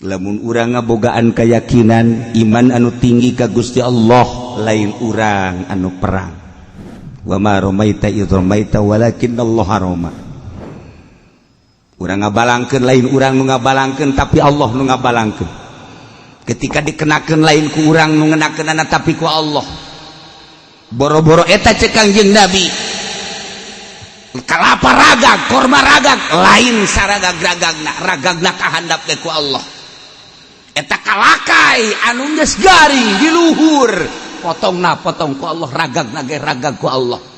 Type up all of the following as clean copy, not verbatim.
lamun urang ngabogaan keyakinan iman anu tinggi ka Gusti Allah lain urang anu perang wa ma ramaita idh ramaita walakinallahu harama urang ngabalangkeun lain urang nu ngabalangkeun tapi Allah nu ngabalangkeun ketika dikenakeun lain ku urang nu ngenakeunana tapi ku Allah boro-boro eta cek Kangjeng Nabi kalapa ragag korma ragag lain saragag ragagna kahandap ku Allah eta kalakai anu geus garing di luhur potongna potong ku Allah ragagna ge ragag ku Allah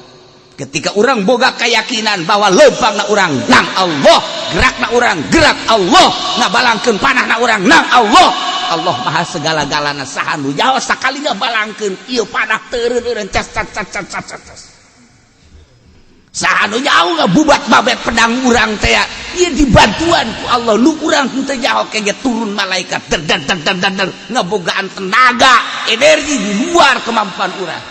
ketika urang boga keyakinan bahwa leumpangna urang nang Allah gerakna urang gerak Allah ngabalangkeun panahna urang nang Allah Allah maha segala-galana saha nu nyaho sakali ngabalangkeun ieu panah teureun eureun cas saha nu nyaho ngabubat babet pedang urang teh ieu dibantuan ku Allah nu urang teu nyaho kege turun malaikat dan ngabogaan tenaga energi di luar kemampuan urang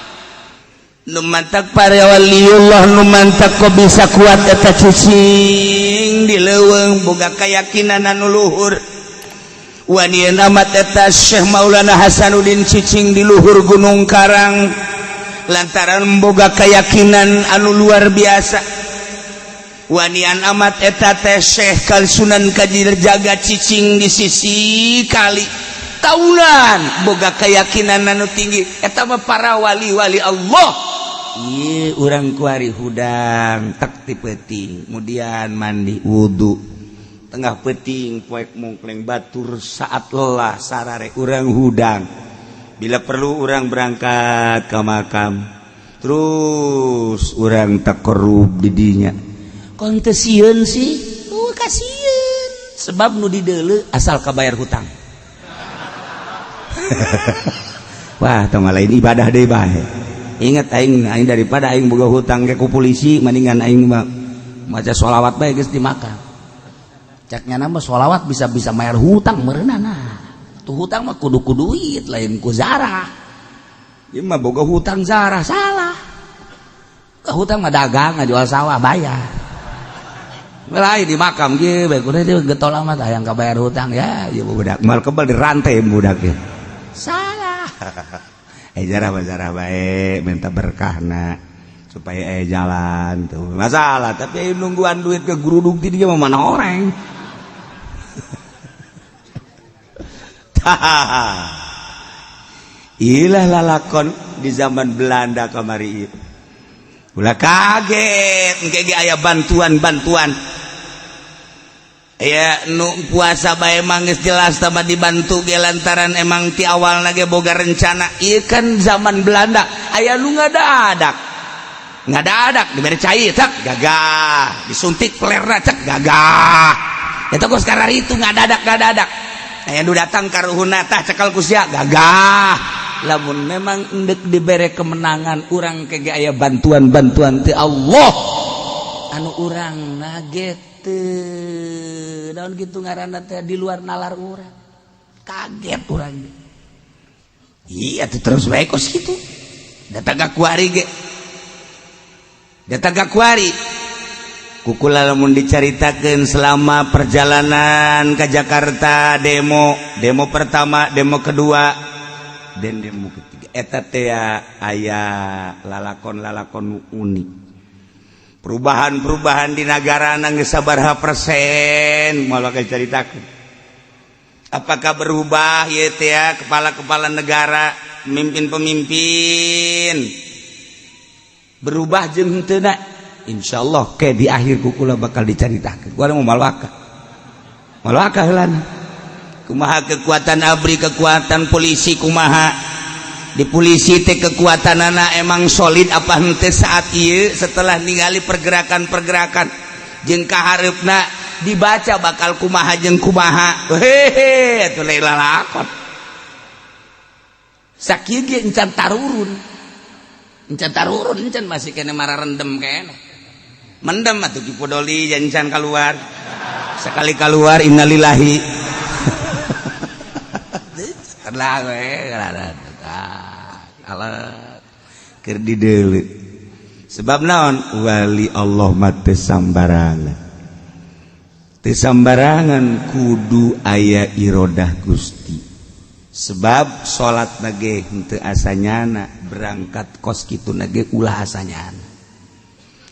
nu mantak para waliullah nu mantak kok bisa kuat eta cicing di leuweung boga keyakinan anu luhur wani nama eta Syekh Maulana Hasanuddin cicing di luhur Gunung Karang lantaran boga keyakinan anu luar biasa wanian amat eta teh Syekh Kal Sunan Kadir Jaga cicing di sisi kali taulan boga keyakinan anu tinggi eta mah para wali-wali Allah ieu urang kuari hudang tek ti peuting kemudian mandi wudu tengah peting poek mungkleng batur saat lelah sarare urang hudang bila perlu urang berangkat ke makam terus urang takorub di dinya kontesieun sih kasieun sebab nu dideuleu asal kabayar hutang wah tong lain ibadah deui bae ingat aing daripada aing boga hutang ke ku polisi mendingan aing maca sholawat bae geus di makam caknya nama sholawat bisa mayar hutang merenana tuh hutang mah kudu duit lain ku zarah ieu mah boga hutang zarah salah ke hutang mah dagang ngajual sawah bayar mulai di makam ge bae kudu teh getol amat hayang kabayar hutang ya ieu budak mal kebal dirantai budak ge salah jarah bae minta berkahna supaya jalan tuh masalah tapi nungguan duit ke geruduk ti dia mah mana orang ilah lalakon di zaman Belanda kamari ieu ulah kaget engke ge aya bantuan ya nu puasa bae mah geus jelas tambah dibantu ge lantaran emang ti awalna ge boga rencana ieu kan zaman Belanda aya nu ngadadak diberi cair cak gagah disuntik pelerna cak gagah eta geus karar itu ngadadak aya nu datang ka ruhuna tah cekal ku sia gagah lamun memang endek dibere kemenangan urang kege aya bantuan ti Allah anu urang naget teu daun kitu ngaranna teh di luar nalar urang kaget urang iya teh terus bae kos kitu datang kuari ge datang kuari kukula lamun dicaritakeun selama perjalanan ke Jakarta demo pertama demo kedua dan demo ketiga eta teh aya lalakon unik perubahan di negara geus sabaraha persen moal dicaritakeun apakah berubah ieu teh kepala negara pemimpin berubah jeung henteu na insyaallah ke di akhir kukula bakal dicaritakeun gua mau malwaka heulana kumaha kekuatan ABRI kekuatan polisi kumaha di polisi teh kekuatanana emang solid apa henteu saat ieu setelah ningali pergerakan jeung kahareupna dibaca bakal kumaha jeung kumaha hehe atuh lain lalakon sakieu ge encan tarurun encan masih kena marah rendem kene mendem atuh dipodoli jancan keluar sekali keluar innalillahi lah we alat keur dideuleu sebab naon wali Allah mah teu sambarangan sambarangan kudu aya irodah Gusti sebab salat nage henteu asanyana berangkat kos kitu nage ulah asanyana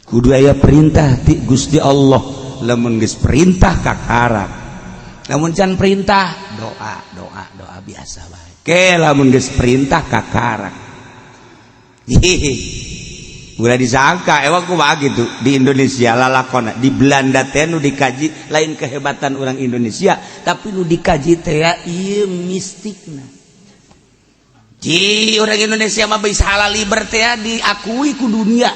kudu aya perintah ti Gusti Allah lamun geus perintah kakarak lamun can perintah doa biasa bae ke lamun geus perintah kakarak udah disangka emang kumaha gitu di Indonesia lalakona di Belanda teh nu dikaji lain kehebatan orang Indonesia tapi nu dikaji teh ieu mistikna ji orang Indonesia mah bisa halal liber teh diakui ku dunia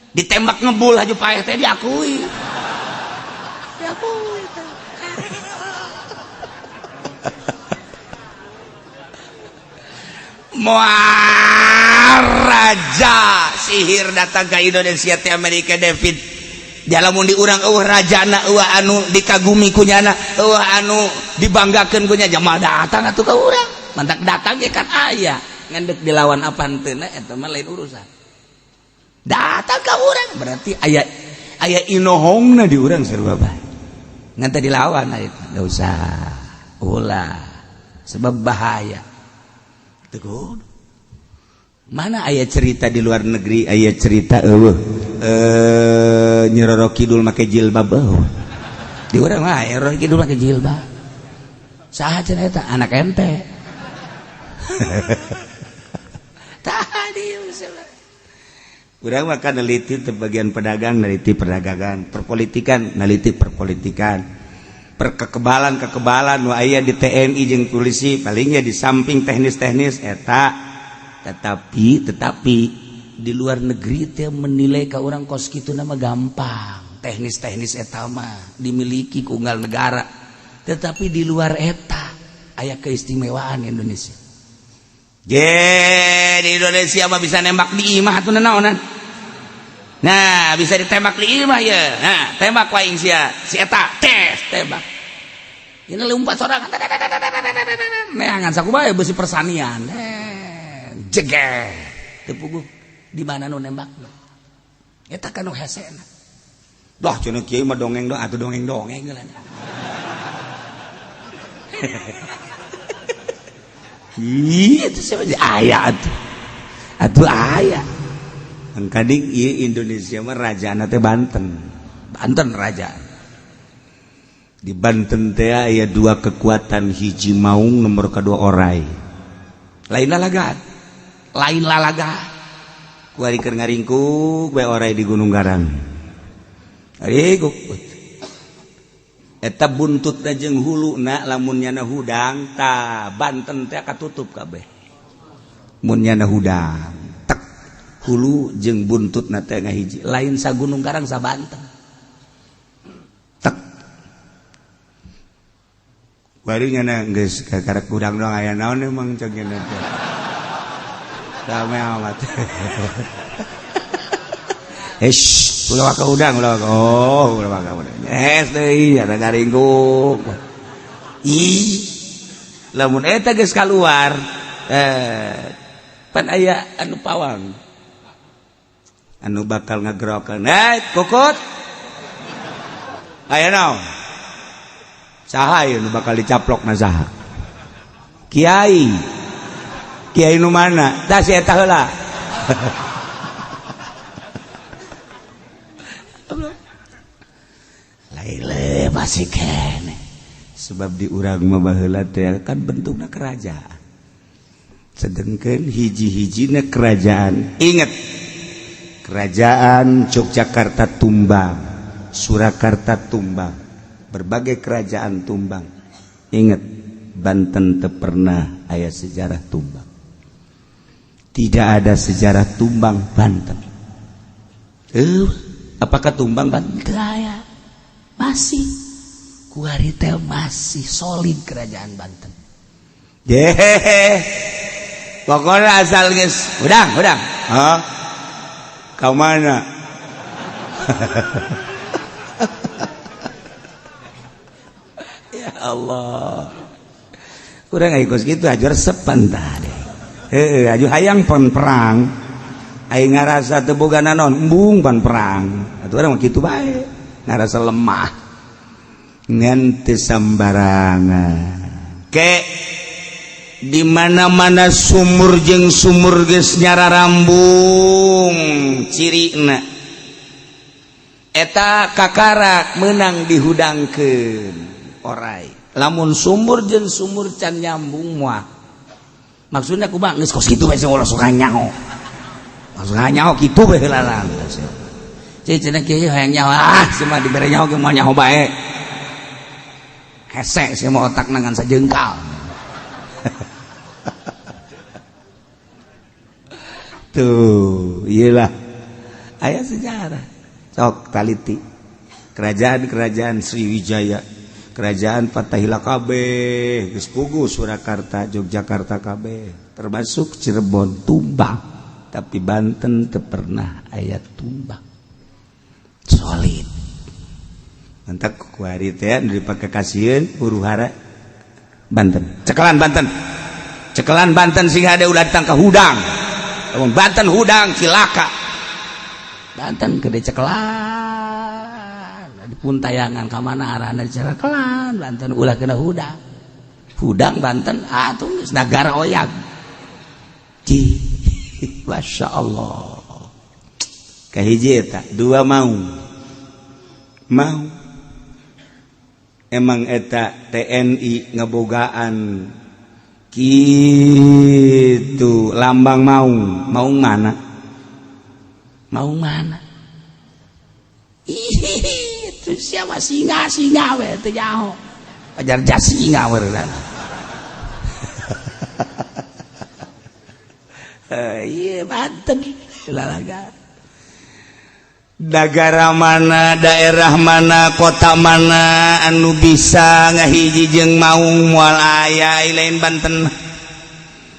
ditembak ngebul haju paeh teh diakui raja sihir datang ke Indonesia teh Amerika David jalamun di urang rajana anu dikagumi kunyana anu dibanggakeun kunya jamaah datang atuh ka urang mantak datang ge kan aya ngendek dilawan apa henteu eta mah lain urusan datang ka urang berarti aya inohongna di urang sarua bae ngan teh dilawan aya enggak usah ulah sebab bahaya teguh mana ayat cerita di luar negeri ayat cerita Nyi Roro Kidul make jilbab di urang mah Roro Kidul make jilbab saha cenah eta anak ente tadi urang mah kan neliti bagian pedagang neliti perdagangan perpolitikan neliti perpolitikan perkekebalan nu aya di TNI jeung polisi palingnya di samping teknis-teknis eta tetapi di luar negeri teh menilai ka urang kos kitu nama gampang teknis-teknis eta mah dimiliki ku unggal negara tetapi di luar eta aya keistimewaan Indonesia di Indonesia mah bisa nembak di imah atuh naonan nah bisa ditembak di imah ya nah tembak wae sia si eta tes tembak ini lompat sorangan neangan saku bae beusi persanian jeger tepuguh di mana nu nembak eta kan nu hesena dah cenah kieu mah dongeng doang atuh dongeng-dongeng geulana itu sebenarnya aya atuh aya kading ieu Indonesia mah rajana teh Banten raja di Banten teh aya dua kekuatan hiji maung nomor kedua orai lain lalaga kuari keur ngaringkuk bae orai di Gunung Garang aringkuk eta buntutna jeung huluna lamun nyana hudang tah Banten teh katutup kabeh mun nyana hudang tek hulu jeung buntutna teh ngahiji lain sa Gunung Garang sa Banten tek bari nyana geus kakarek hudang doang aya naon emang ceng nyana teh rame amat ulah waka udang ulah waka udang deui ada ngaringkuk lamun eta geus kaluar pan aya anu pawang anu bakal ngagerokeun kukut aya naon saha ieu nu bakal dicaplokna saha kiai nu mana tah si eta heula laile masih kene sebab di urang mah baheula teh kan bentukna kerajaan sedengkeun hiji-hijina kerajaan inget kerajaan Yogyakarta tumbang Surakarta tumbang berbagai kerajaan tumbang inget Banten teu pernah aya sejarah tumbang tidak ada sejarah tumbang Banten apakah tumbang Banten aya masih kuari teh masih solid kerajaan Banten pokoknya asal geus udang ka mana ya Allah urang ngikos kitu aju resepan tadi aju hayang pan perang aing ngarasa teu boga naon embung pan perang atuh urang mah kitu bae ngarasa lemah ngan teu sambarangan ke di mana-mana sumur jeung sumur geus nyararambung cirina eta kakarak meunang dihudangkeun oray lamun sumur jeung sumur can nyambung moal maksudna kumaha geus kos kitu bae ulah suka nyaho suka nyaho kitu bae heula lantas cenah kieu hayang nyaho cuma dibere nyaho ge moal nyaho bae hese sia mah otak nangan sajengkal tuh iyalah aya sejarah sok taliti kerajaan Sriwijaya kerajaan Fatahila kabeh geus puguh Surakarta Yogyakarta kabeh termasuk Cirebon tumbang tapi Banten teu pernah aya tumbang solid mantak kuari teh dipake kasieun huru-hara Banten cekelan Banten sing ada ulah datang ke hudang Banten hudang cilaka Banten gede cekelan di puntayangan ka mana arahna cekelan Banten ulah kena hudang Banten atuh geus nagara oyag ji masyaallah kahiji eta dua mau emang eta TNI ngabogaan gitu lambang mau mana itu siapa singa we teu nyaho ajar jasinga weurang iya Banten lalaga negara mana daerah mana kota mana anu bisa ngahiji jeung maung moal aya lain Banten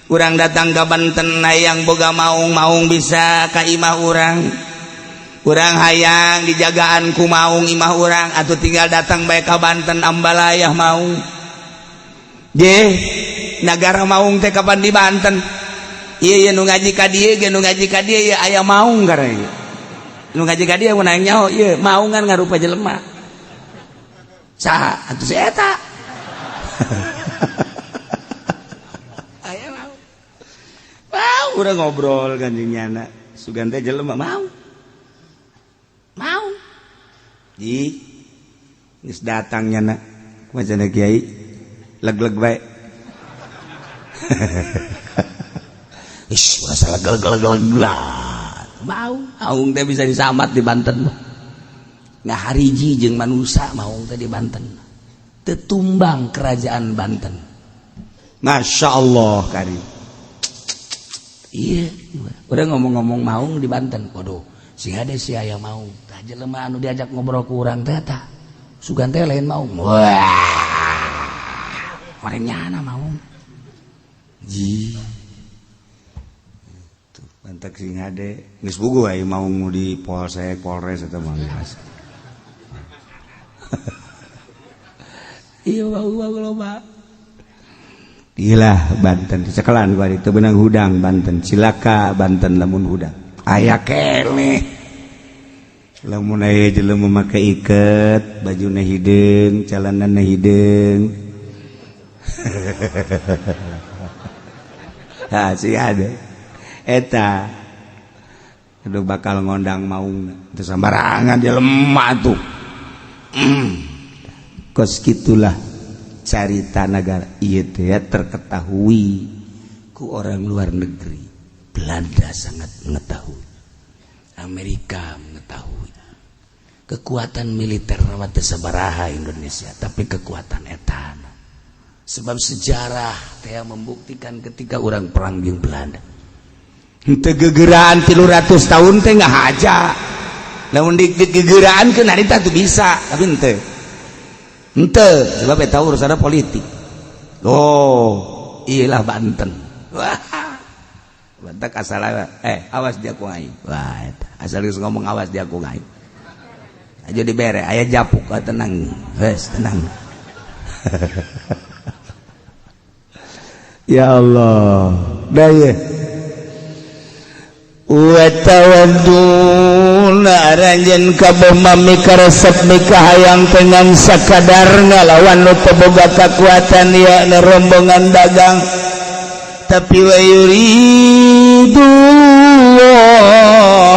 urang datang ke Banten hayang boga maung bisa ka imah urang hayang dijagaan ku maung imah urang atuh tinggal datang bae ka Banten ambalayah maung ye negara maung teh kapan di Banten ieu nu ngaji ka dieu ge nu ngaji ka dieu aya maung gareng nu ngaji ka dieu mun hayang nyaho ieu maungan ngarupa jelema saha atuh si eta aya mau urang ngobrol kan jeung nyana sugan teh jelema mau di geus datang nyana kumaha kiai leg-leg bae ish urang leg-leg mau aung teh bisa disamat di Banten ngahariji jeung manusia maung teh di Banten teu tumbang kerajaan Banten masyaallah kari iya urang ngomong-ngomong maung di Banten waduh sing ade si aya maung tah jelema anu diajak ngobrol ku urang teh tah sugan teh lain maung wah orangnyana maung ji antak sing ade geus bugu aya maung di polsek polres eta mah geus iya mau loba iyalah Banten cekelan bari teu beunang hudang Banten cilaka Banten lamun hudang aya keneh lamun aya jelema make iket bajuna hideung calanana hideung ha sing ade eta aduh bakal ngondang maung teu sambarangan jelema tuh kos gitulah carita negara ieu teh terketahui ku orang luar negeri Belanda sangat mengetahui Amerika mengetahui kekuatan militer nama teu sabaraha Indonesia tapi kekuatan etana sebab sejarah teh membuktikan ketika orang perang jeung Belanda teu gegeraan 300 tahun teh ngahaja lamun digegeraan ke narita tuh bisa tapi henteu sebab eta urusanna politik oh iyalah Banten wah Banten asal awas dia ku ngai wah eta asal geus ngomong awas dia ku ngai aja dibere aya japuk tenang wes tenang ya Allah da ye wa tawadduna aranjeun kabeh mami karesep nikah hayang tengan sakadar ngalawan nu teu boga kakuatan ya rombongan dagang tapi wa yuridu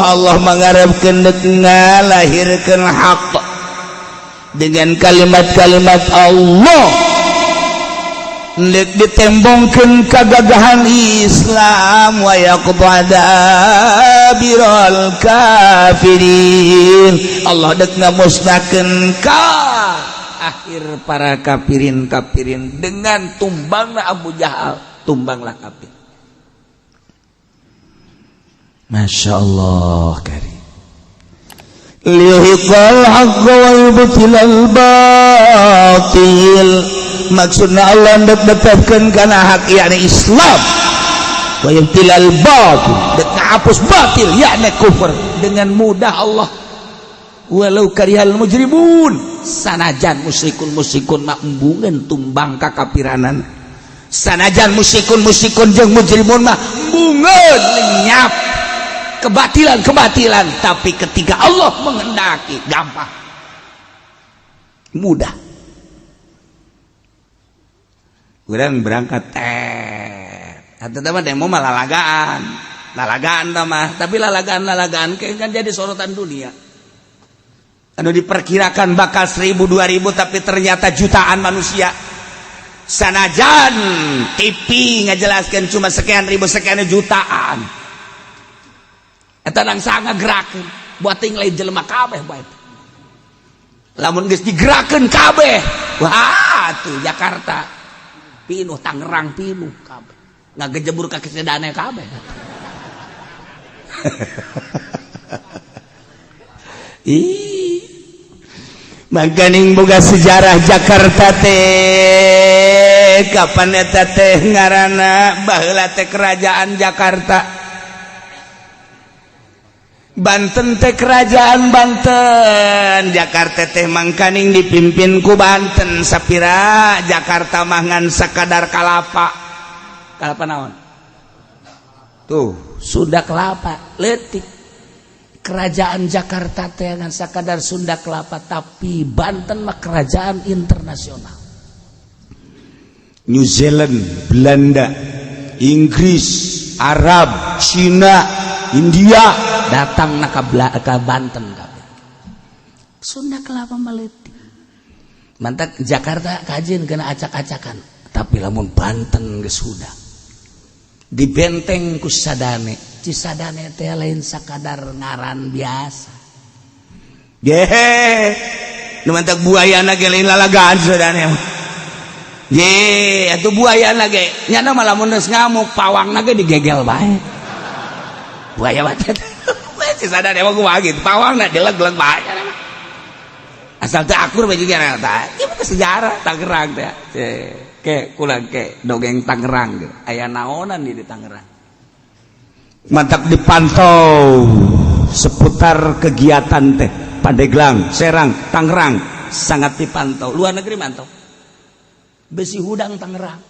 Allah mangharepkeun deuk ngalahirkeun haq dengan kalimat-kalimat Allah dek ditembongkeun kagagahan Islam wa yaqtada birul kafirin Allah dek ngamusnahkeun ka akhir para kafirin dengan tumbangna Abu Jahal tumbanglah kafir. Masya Allah karim liyuhiqal haqqa wa yubtilal batil maksudna Allah hendak tetapkan kana hak yakni Islam wa yubtilal batil dan hapus batil yakni kufur dengan mudah Allah walau karihal mujrimun sanajan musyrikun mak embungeun tumbang kakapiranan sanajan musyrikun jeung mujrimun mah embungeun lenyap kebatilan tapi ketika Allah menghendaki gampang mudah. Urang berangkat atau teman demo mah lalagaan mah tapi lalagaan kan jadi sorotan dunia anu diperkirakan bakal 1000-2000 tapi ternyata jutaan manusia sanajan TV ngajelaskeun cuma sekian ribu sekian jutaan eta nangsa ngagerakeun buat tinggal jelema kabeh bae lamun geus digerakeun kabeh wah tuh Jakarta pinuh Tangerang pinuh kabeh ngagejebur ka kesedane kabeh ih mangkaning boga sejarah Jakarta teh kapan eta teh ngaranna baheula teh kerajaan Jakarta Banten teh kerajaan Banten Jakarta teh mangkaning dipimpin ku Banten sapira Jakarta mangan sakadar kalapa naon tuh Sunda kelapa leutik kerajaan Jakarta teh ngan sakadar Sunda kelapa tapi Banten mah kerajaan internasional New Zealand Belanda Inggris Arab Cina India datang na ka Banten kabeh Sunda kelapa maletik mantak Jakarta kajin kena acak-acakan tapi lamun Banten geus huda dibenteng ku sadane cisadane teh lain sakadar ngaran biasa ge nu mantak buayana ge lain lalagaan sadane ge atuh buayana ge nya mah lamun geus ngamuk pawangna ge digegel bae buaya batet sadar emang gue gitu pawangna deleg-deleg banyak asal teu akur baju kira tah ieu mah sejarah Tangerang teh ke kulang ke dongeng Tangerang ge aya naonan di Tangerang mantap dipantau seputar kegiatan teh Pandeglang Serang Tangerang sangat dipantau luar negeri mantau besi hudang Tangerang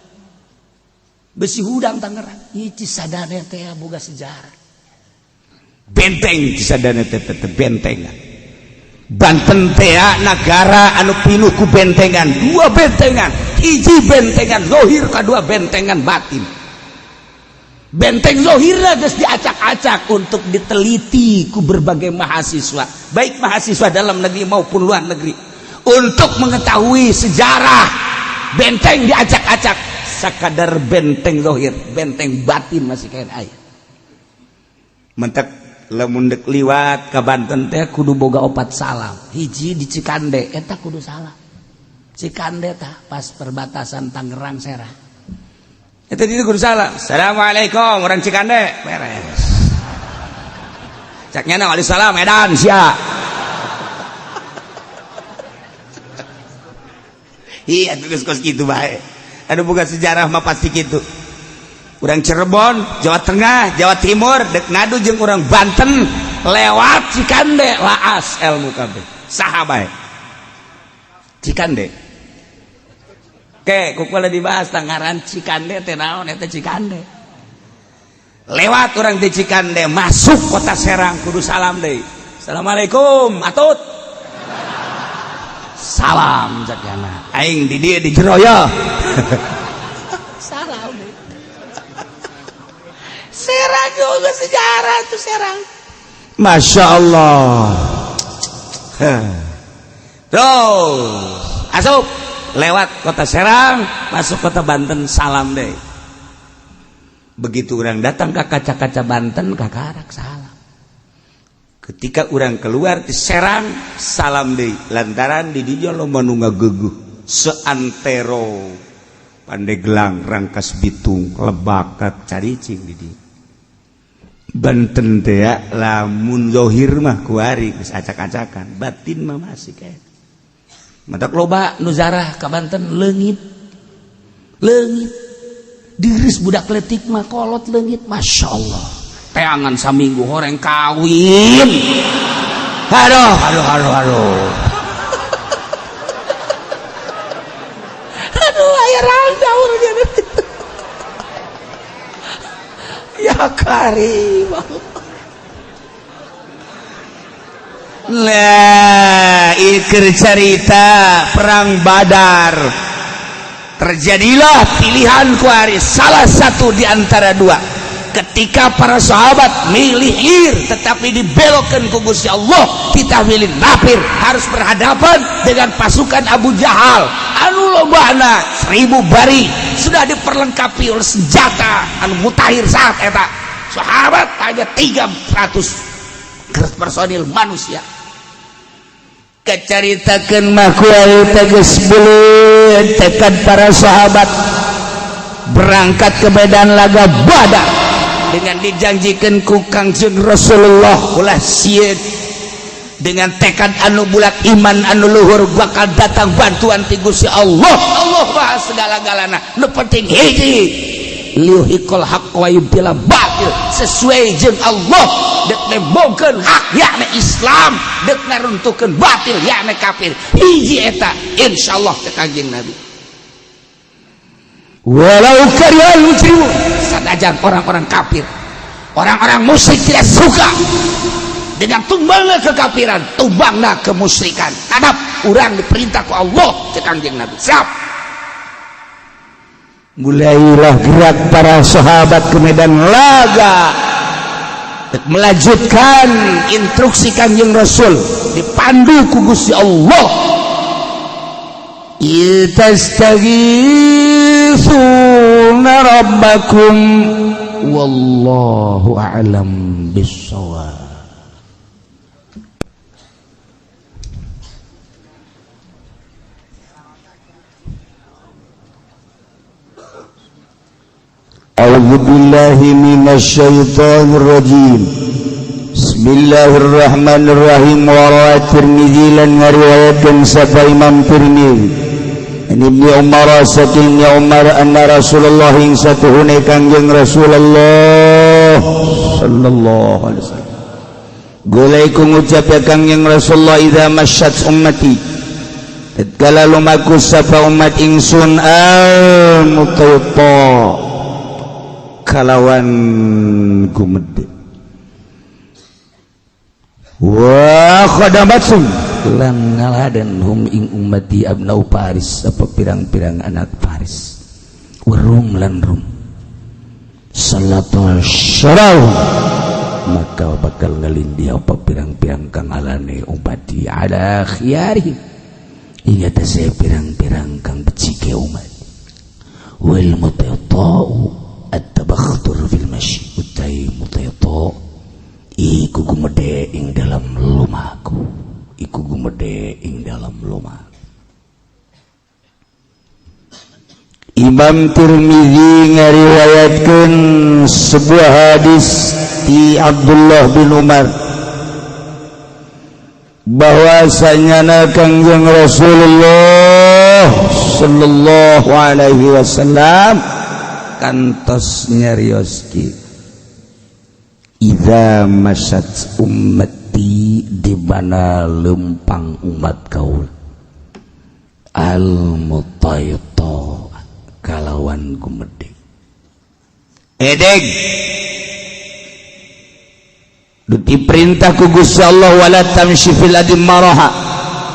ieu cisadane teh boga sejarah benteng cisadane teh bentengan Banten teh negara anu pinuh ku bentengan dua bentengan hiji bentengan zahir kadua bentengan batin benteng zahirna geus diacak-acak untuk diteliti ku berbagai mahasiswa baik mahasiswa dalam negeri maupun luar negeri untuk mengetahui sejarah benteng diacak-acak sakadar benteng zahir benteng batin masih kain aya mentek lamun dek liwat ka Banten teh kudu boga opat salam hiji di Cikande eta kudu salam Cikande tah pas perbatasan Tangerang Serang eta ditu kudu salam assalamualaikum orang Cikande beres cak nyana waalaikumsalam edan sia iya geus kos kitu bae anu boga sejarah mah pasti kitu urang Cirebon, Jawa Tengah, Jawa Timur, dek ngadu jeung urang Banten lewat Cikande laas ilmu kabeh. Saha bae? Cikande. Ke, kukula dibahas tangaran Cikande teh naon eta Cikande. lewat orang di Cikande masuk kota Serang kudu salam deui. Assalamualaikum atut. Salam jadiana. Aing di dieu di jero ya. Salam deui. Serang juga sejarah itu Serang. Masya Allah. Terus asup lewat kota Serang masuk kota Banten salam deh. Begitu orang datang ke kaca-kaca Banten kakarak salam. Ketika orang keluar di Serang salam deh. Lantaran di dieu loba nu ngageugeuh seantero Pandeglang Rangkas Bitung Lebakat caricing di dieu. Banten teh lamun zahir mah kuari geus acak-acakan, batin mah masih kae. Matak loba nu zarah ka Banten leungit. Leungit. Diris budak leutik mah kolot leungit, masyaallah. Teangan saminggu horeng kawin. Aduh. Aduh aya randa urang. Ya Karim. Lah ikir cerita perang Badar. Terjadilah pilihan kuari salah satu di antara dua. Ketika para sahabat milih ir tetapi dibelokkan ku Gusti Allah, kita milih nafir harus berhadapan dengan pasukan Abu Jahal. Anu lobana 1000 bari sudah diperlengkapi oleh senjata anu mutakhir saat eta. Sahabat hanya 300 personil manusia. Kecaritakeun mah ku eta geus beuleud tekad para sahabat berangkat ke medan laga Badar dengan dijanjikan ku Kangjeng Rasulullah ulah sieun dengan tekad anu bulat iman anu luhur bakal datang bantuan ti Gusti Allah. Allah mah segala-galana nu penting hiji liuhikul haq wa yubdila batil sesuai jeung Allah dek nembongkeun hak yakna Islam dek naruntukeun batil yakna kafir hiji eta insyaallah teh Kangjeng Nabi. Walau karihal mujrimun, sanajan orang-orang kafir, orang-orang musyrik tidak suka dengan tumbangna kekafiran, tumbangna kemusyrikan. Adab urang diperintah ku Allah cek Kangjeng Nabi. Siap. Mulailah gerak para sahabat ke medan laga, melanjutkan instruksi Kangjeng Rasul dipandu ku Gusti Allah. Tastaghithuna rabbakum wallahu a'lam bissawab. A'udzu billahi minasyaitonir rajim. Bismillahirrahmanirrahim. Wa Tirmidzi lan ngariwayatkeun sapa Imam Tirmidzi Ibnu Umar saking Umar anna Rasulullah ing satuhune Kangjeng Rasulullah sallallahu alaihi wasallam golek ngucap ya Kangjeng Rasulullah idza masyat ummati tatkala lumaku sapa umat ingsun al mutayta kalawan gumedhe wa khadamatsun lan ngaladen hum ing ummati abnau Paris apa pirang-pirang anak Paris warum lan rum salatul syarau maka bakal ngalindi apa pirang-pirang kangalane ummati ala khiyari ingat saya pirang-pirang kang becike umat wal mutayta'u at-tabakhtur fil masyi utai mutayta' iku gumedhe ing dalam lumaku iku gumedhe ing dalam lumah. Imam Tirmidzi ngariwayatkeun sebuah hadis di Abdullah bin Umar bahwasanya Kangjeng Rasulullah sallallahu alaihi wasallam kantos nyarioski idza masyat ummati di mana lempang umat kaul al mutayta kalawan gumedhe edeg diperintah ku Gusti Allah wala tamshi fil ardi maraha,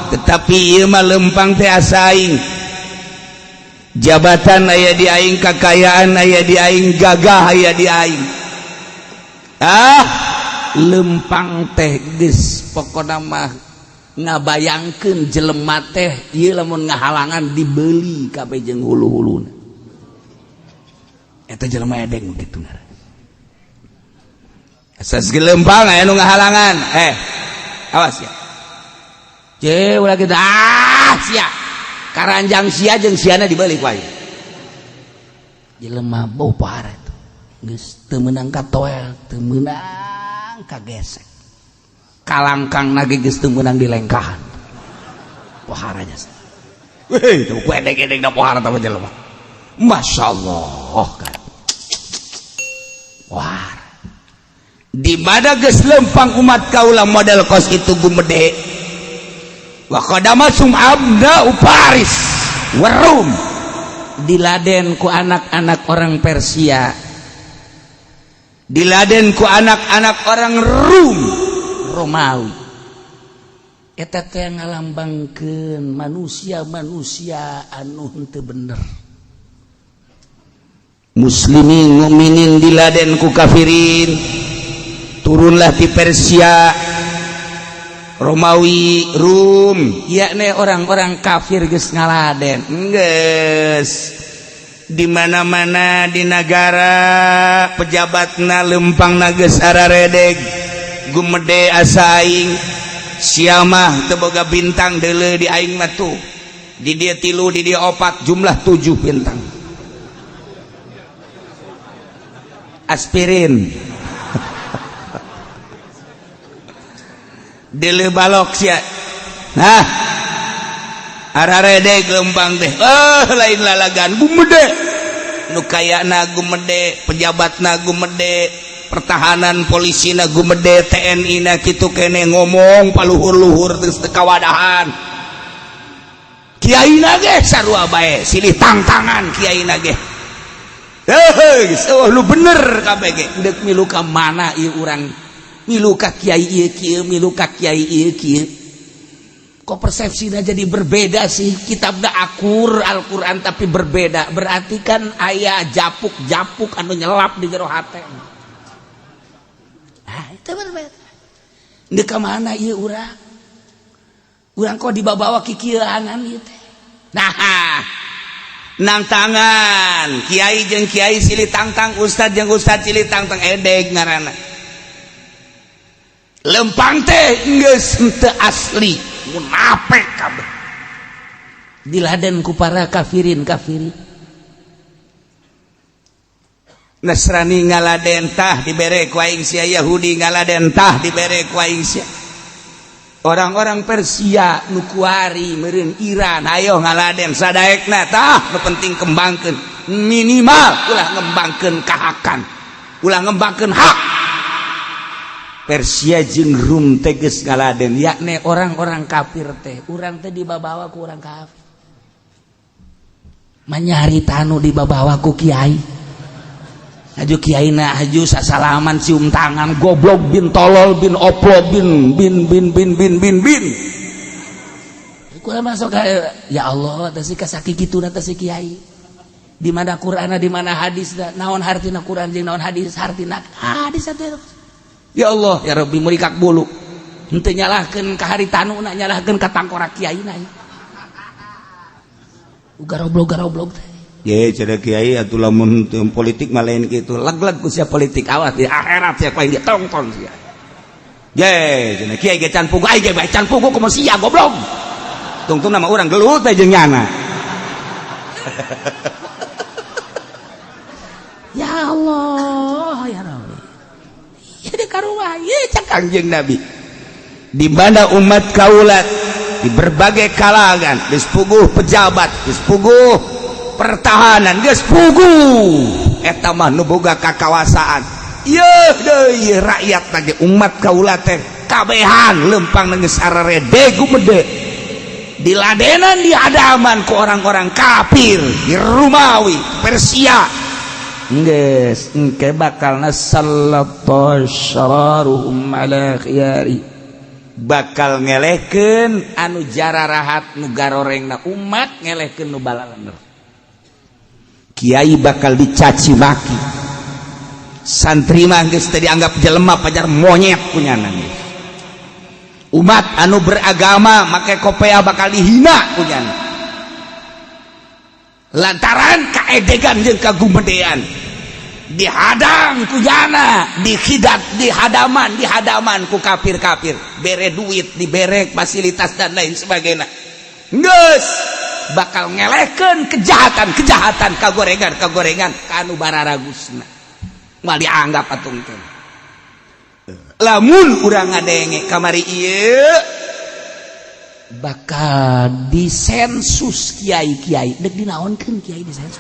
tetapi ieu mah lempang teh asa aing jabatan aya di aing, kakayaan aya di aing, gagah aya di aing. Lempang teh geus pokona mah ngabayangkeun jelema teh ieu lamun ngahalangan dibeli kabeh jeung hulu-huluna. Eta jelema edeng kitu ngaran. Asas gelempang aya nu ngahalangan. Awas ya. Ce ulah kita sia. Karanjang sia jeung siana dibalik wae. Jelema bau parah itu. Geus teu meunang katoel, teu meunang kagesek. Kalangkang nage geus teu meunang dilengkahan. Poharanya. Weh, teu edek-edek da pohara tah jelema. Masyaallah kan. Wah. Di mana geus lempang umat kaula model kos itu gumede wa qadama sum'abna uparis warum diladen ku anak-anak orang Persia, diladen ku anak-anak orang Romawi. Eta teh ngalambangkeun manusia-manusia anu henteu bener. Muslimin mukminin diladen ku kafirin. Turunlah di Persia, Romawi, Rum, yakni orang-orang kafir geus ngaladen. Geus di mana-mana di negara pejabatna lempangna geus araredeg, gumede asa aing, sia mah teu boga bintang deuleu di aing mah tuh. Di dia 3, di dia 4, jumlah 7 bintang. Aspirin. Dele balok sia. Nah, araredeg lempang teh. Lain lalagan gumede. Nu kayana gumede, pejabatna gumede, pertahanan polisina gumede, TNI na kitu kene ngomong paluhur-luhur geus teu kawadahan. Kiaina ge sarua bae, silih tangtangan kiaina ge. Geus lu bener kabeh ge. Deuk milu ka mana ieu urang? Milu ka kiai ieu kieu, milu ka kiai ieu kieu. Kok persepsina jadi berbeda sih? Kitabna akur Al-Qur'an tapi berbeda. Berarti kan aya japuk-japuk anu nyelap di jero hate. Itu berbeda. Deuk ka mana ieu urang? Urang kok dibawa ki kieu angan ieu teh. Nah, nang tangan kiai jeung kiai silih tangtang, ustad jeung ustad silih tangtang edeg ngaranna. Lempang teh geus henteu asli, munafik kabeh. Diladen ku para kafirin. Nasrani ngaladen tah dibere ku aing sia, Yahudi ngaladen tah dibere ku aing sia. Orang-orang Persia nu kuari meureun Iran ayo ngaladen sadaekna tah nu penting kembangkeun minimal ulah ngembangkeun kahakan, ulah ngembangkeun hak. Persia jeung Rum teh geus ngaladen, yakni orang-orang kafir teh. Urang teh dibabawa ku urang kafir. Manyari tanu dibabawa ku kiai. Aju kiaina aju sasalaman cium tangan, goblok bin tolol bin oplo bin. Kula masuk ya Allah, teh ka sakikituna teh si kiai. Di mana Qur'ana, di mana hadisna, naon hartina Qur'an jeung naon hadis hartina. Hadis atuh. Ya Allah, ya Rabbi murikak bulu. Henteu nyalahkeun ka hari tanuna, nyalahkeun ka tangkorak kiaina. Garoblok teh. Ye cenah kiai atuh lamun politik mah lain kitu. Leg-leg ku sia politik awas di akhirat sia kuaing ditongton sia. Ye cenah kiai ge can pugu, ai ge bae can pugu kumaha sia goblok. Tungtung nama urang gelut teh jeung nyana. Ya Allah, ya Rabbi. Jadi karuah ye cak Kangjeng Nabi. Di mana umat kaulat di berbagai kalangan, geus puguh pejabat, geus puguh pertahanan, geus puguh eta mah nu boga kakawasaan. Yeuh deui rakyat lagi umat kaulat teh kabehan lempang geus arerede gumede. Diladenan di hadaman ku orang-orang kafir di Romawi, Persia. geus engke bakalna sallallahu syararuhum ala khiyari bakal ngelehkeun anu jararahat nu garorengna umat ngelehkeun nu balalener. Kiai bakal dicaci maki, santri mah geus teu dianggap jelema pajar monyet kunyana. Umat anu beragama make kopea bakal dihina kunyana lantaran kaedegan jeung kagumedean, dihadang kunyana, dihadaman ku kafir-kafir, bere duit, dibere fasilitas dan lain sebagainya. Geus bakal ngelehkeun kejahatan kagorengan kanu bararagusna moal dianggap atuh teh. Lamun urang ngadenge kamari ieu bakal disensus kiai-kiai, dek dinaonkeun kiai disensus.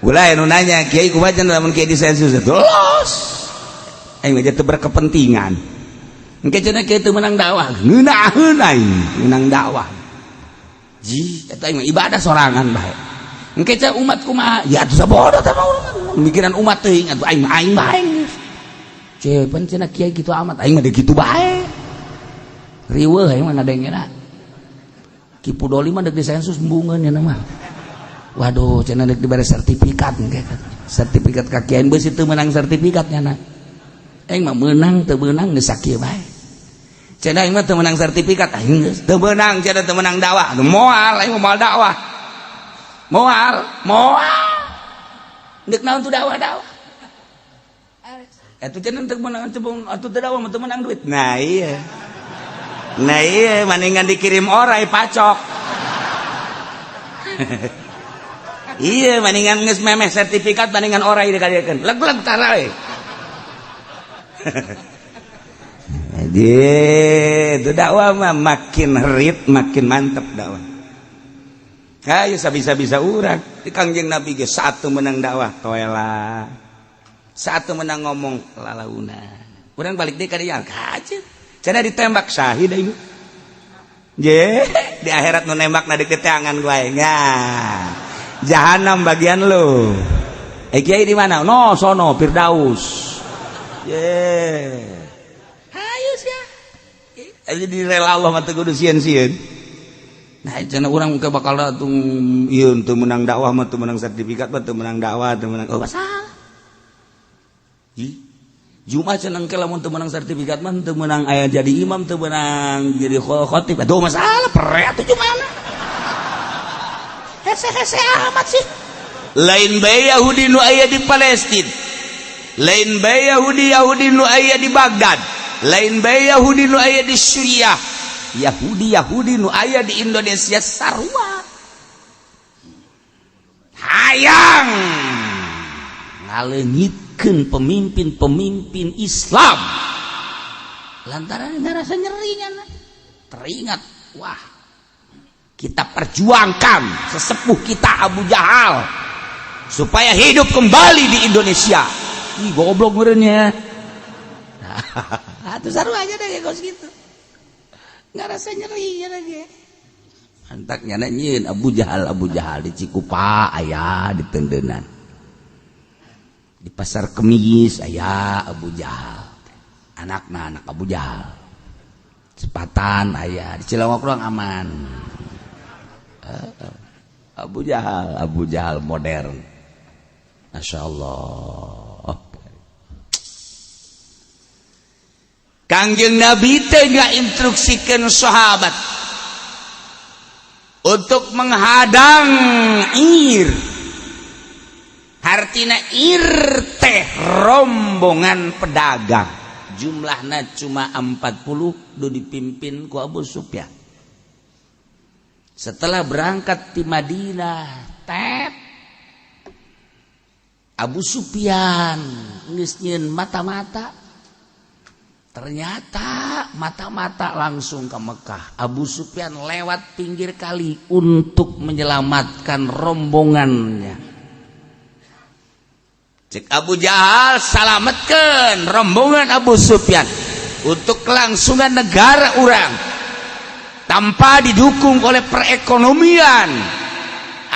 Ulah anu nanya kiai kumaha cenah lamun kiai disensus los. Aing mah teu berkepentingan. Engke cenah kiai teu meunang dakwah, ngeunaheun aing meunang dakwah. Ji eta aing mah ibadah sorangan bae. Engke cenah umat kumaha? Ya atuh sabodo teh mikiran umat teuing atuh aing bae. Cepen cenah kiai kitu amat aing mah deui kitu bae. Riweuh aing mah nadengena. Ki Pudoli mah deuk disensus embungeun nya mah. Waduh cenah deuk dibere sertifikat engke kan. Sertifikat ka kiai beus teu meunang sertifikat nya. Aing mah meunang teu meunang geus sakieu bae. Cenah aing mah teu meunang sertifikat aing geus teu meunang cenah teu meunang dakwah. Moal aing moal dakwah. Moal. Deuk naon tu dakwah. Atuh cenah teu meunang atuh teu dakwah mah teu meunang duit. Nah iya mendingan dikirim orai pacok. Iya mendingan geus memeh sertifikat mendingan orai dikalieukeun. Leg-leg tara we. Jadi itu dakwah mah makin herit makin mantep dakwah. Hayu sabisa-bisa urang di Kangjeng Nabi ge saat teu meunang dakwah toela. Saat teu meunang ngomong lalauna. Urang balik deui ka dieu kajeut. Cenah ditembak syahid aing. Je, di akhirat nu nembakna deuk di tangan gua aing. Jahanam bagian lu. Kiai di mana? No, sono Firdaus. Hayu sia. Jadi rela Allah mah teu kudu sieun-sieun. Nah, cenah urang ke bakal tung ieu teu meunang dakwah mah teu meunang sertifikat mah teu meunang dakwah teu meunang masalah. Jumat cenah engke lamun teu meunang sertifikat mah teu meunang aya jadi imam teu meunang jadi khatib. Aduh masalah pere atuh Jumat. Hese-hese amat sih. Lain bae Yahudi nu aya di Palestina. Lain bae Yahudi nu aya di Baghdad. Lain bae Yahudi nu aya di Suriah. Yahudi nu aya di Indonesia sarua. Hayang ngaleungitkeun pemimpin-pemimpin Islam. Lantaran ngarasa nyerinya. Teringat, wah. Kita perjuangkan sesepuh kita Abu Jahal supaya hidup kembali di Indonesia. Ih goblok meureunnya. Atuh saru aja deh kos gitu. Ngarasa nyeri ya lagi. Antaknya nyeun Abu Jahal di Cikupa aya di Tendenan. Di Pasar Kemis aya Abu Jahal. Anakna anak Abu Jahal. Cepatan aya di Cilawak ruang aman. Abu Jahal modern. Masya Allah. Kangjeng Nabi teh instruksikan sahabat untuk menghadang ir. Artina ir teh rombongan pedagang. Jumlahnya cuma 40 do dipimpin ku Abu Sufyan. Setelah berangkat di Madinah, Abu Sufyan geus nyieun mata-mata. Ternyata mata-mata langsung ke Mekah. Abu Sufyan lewat pinggir kali untuk menyelamatkan rombongannya. Cek Abu Jahal salametkeun rombongan Abu Sufyan untuk kelangsungan negara urang. Tanpa didukung oleh perekonomian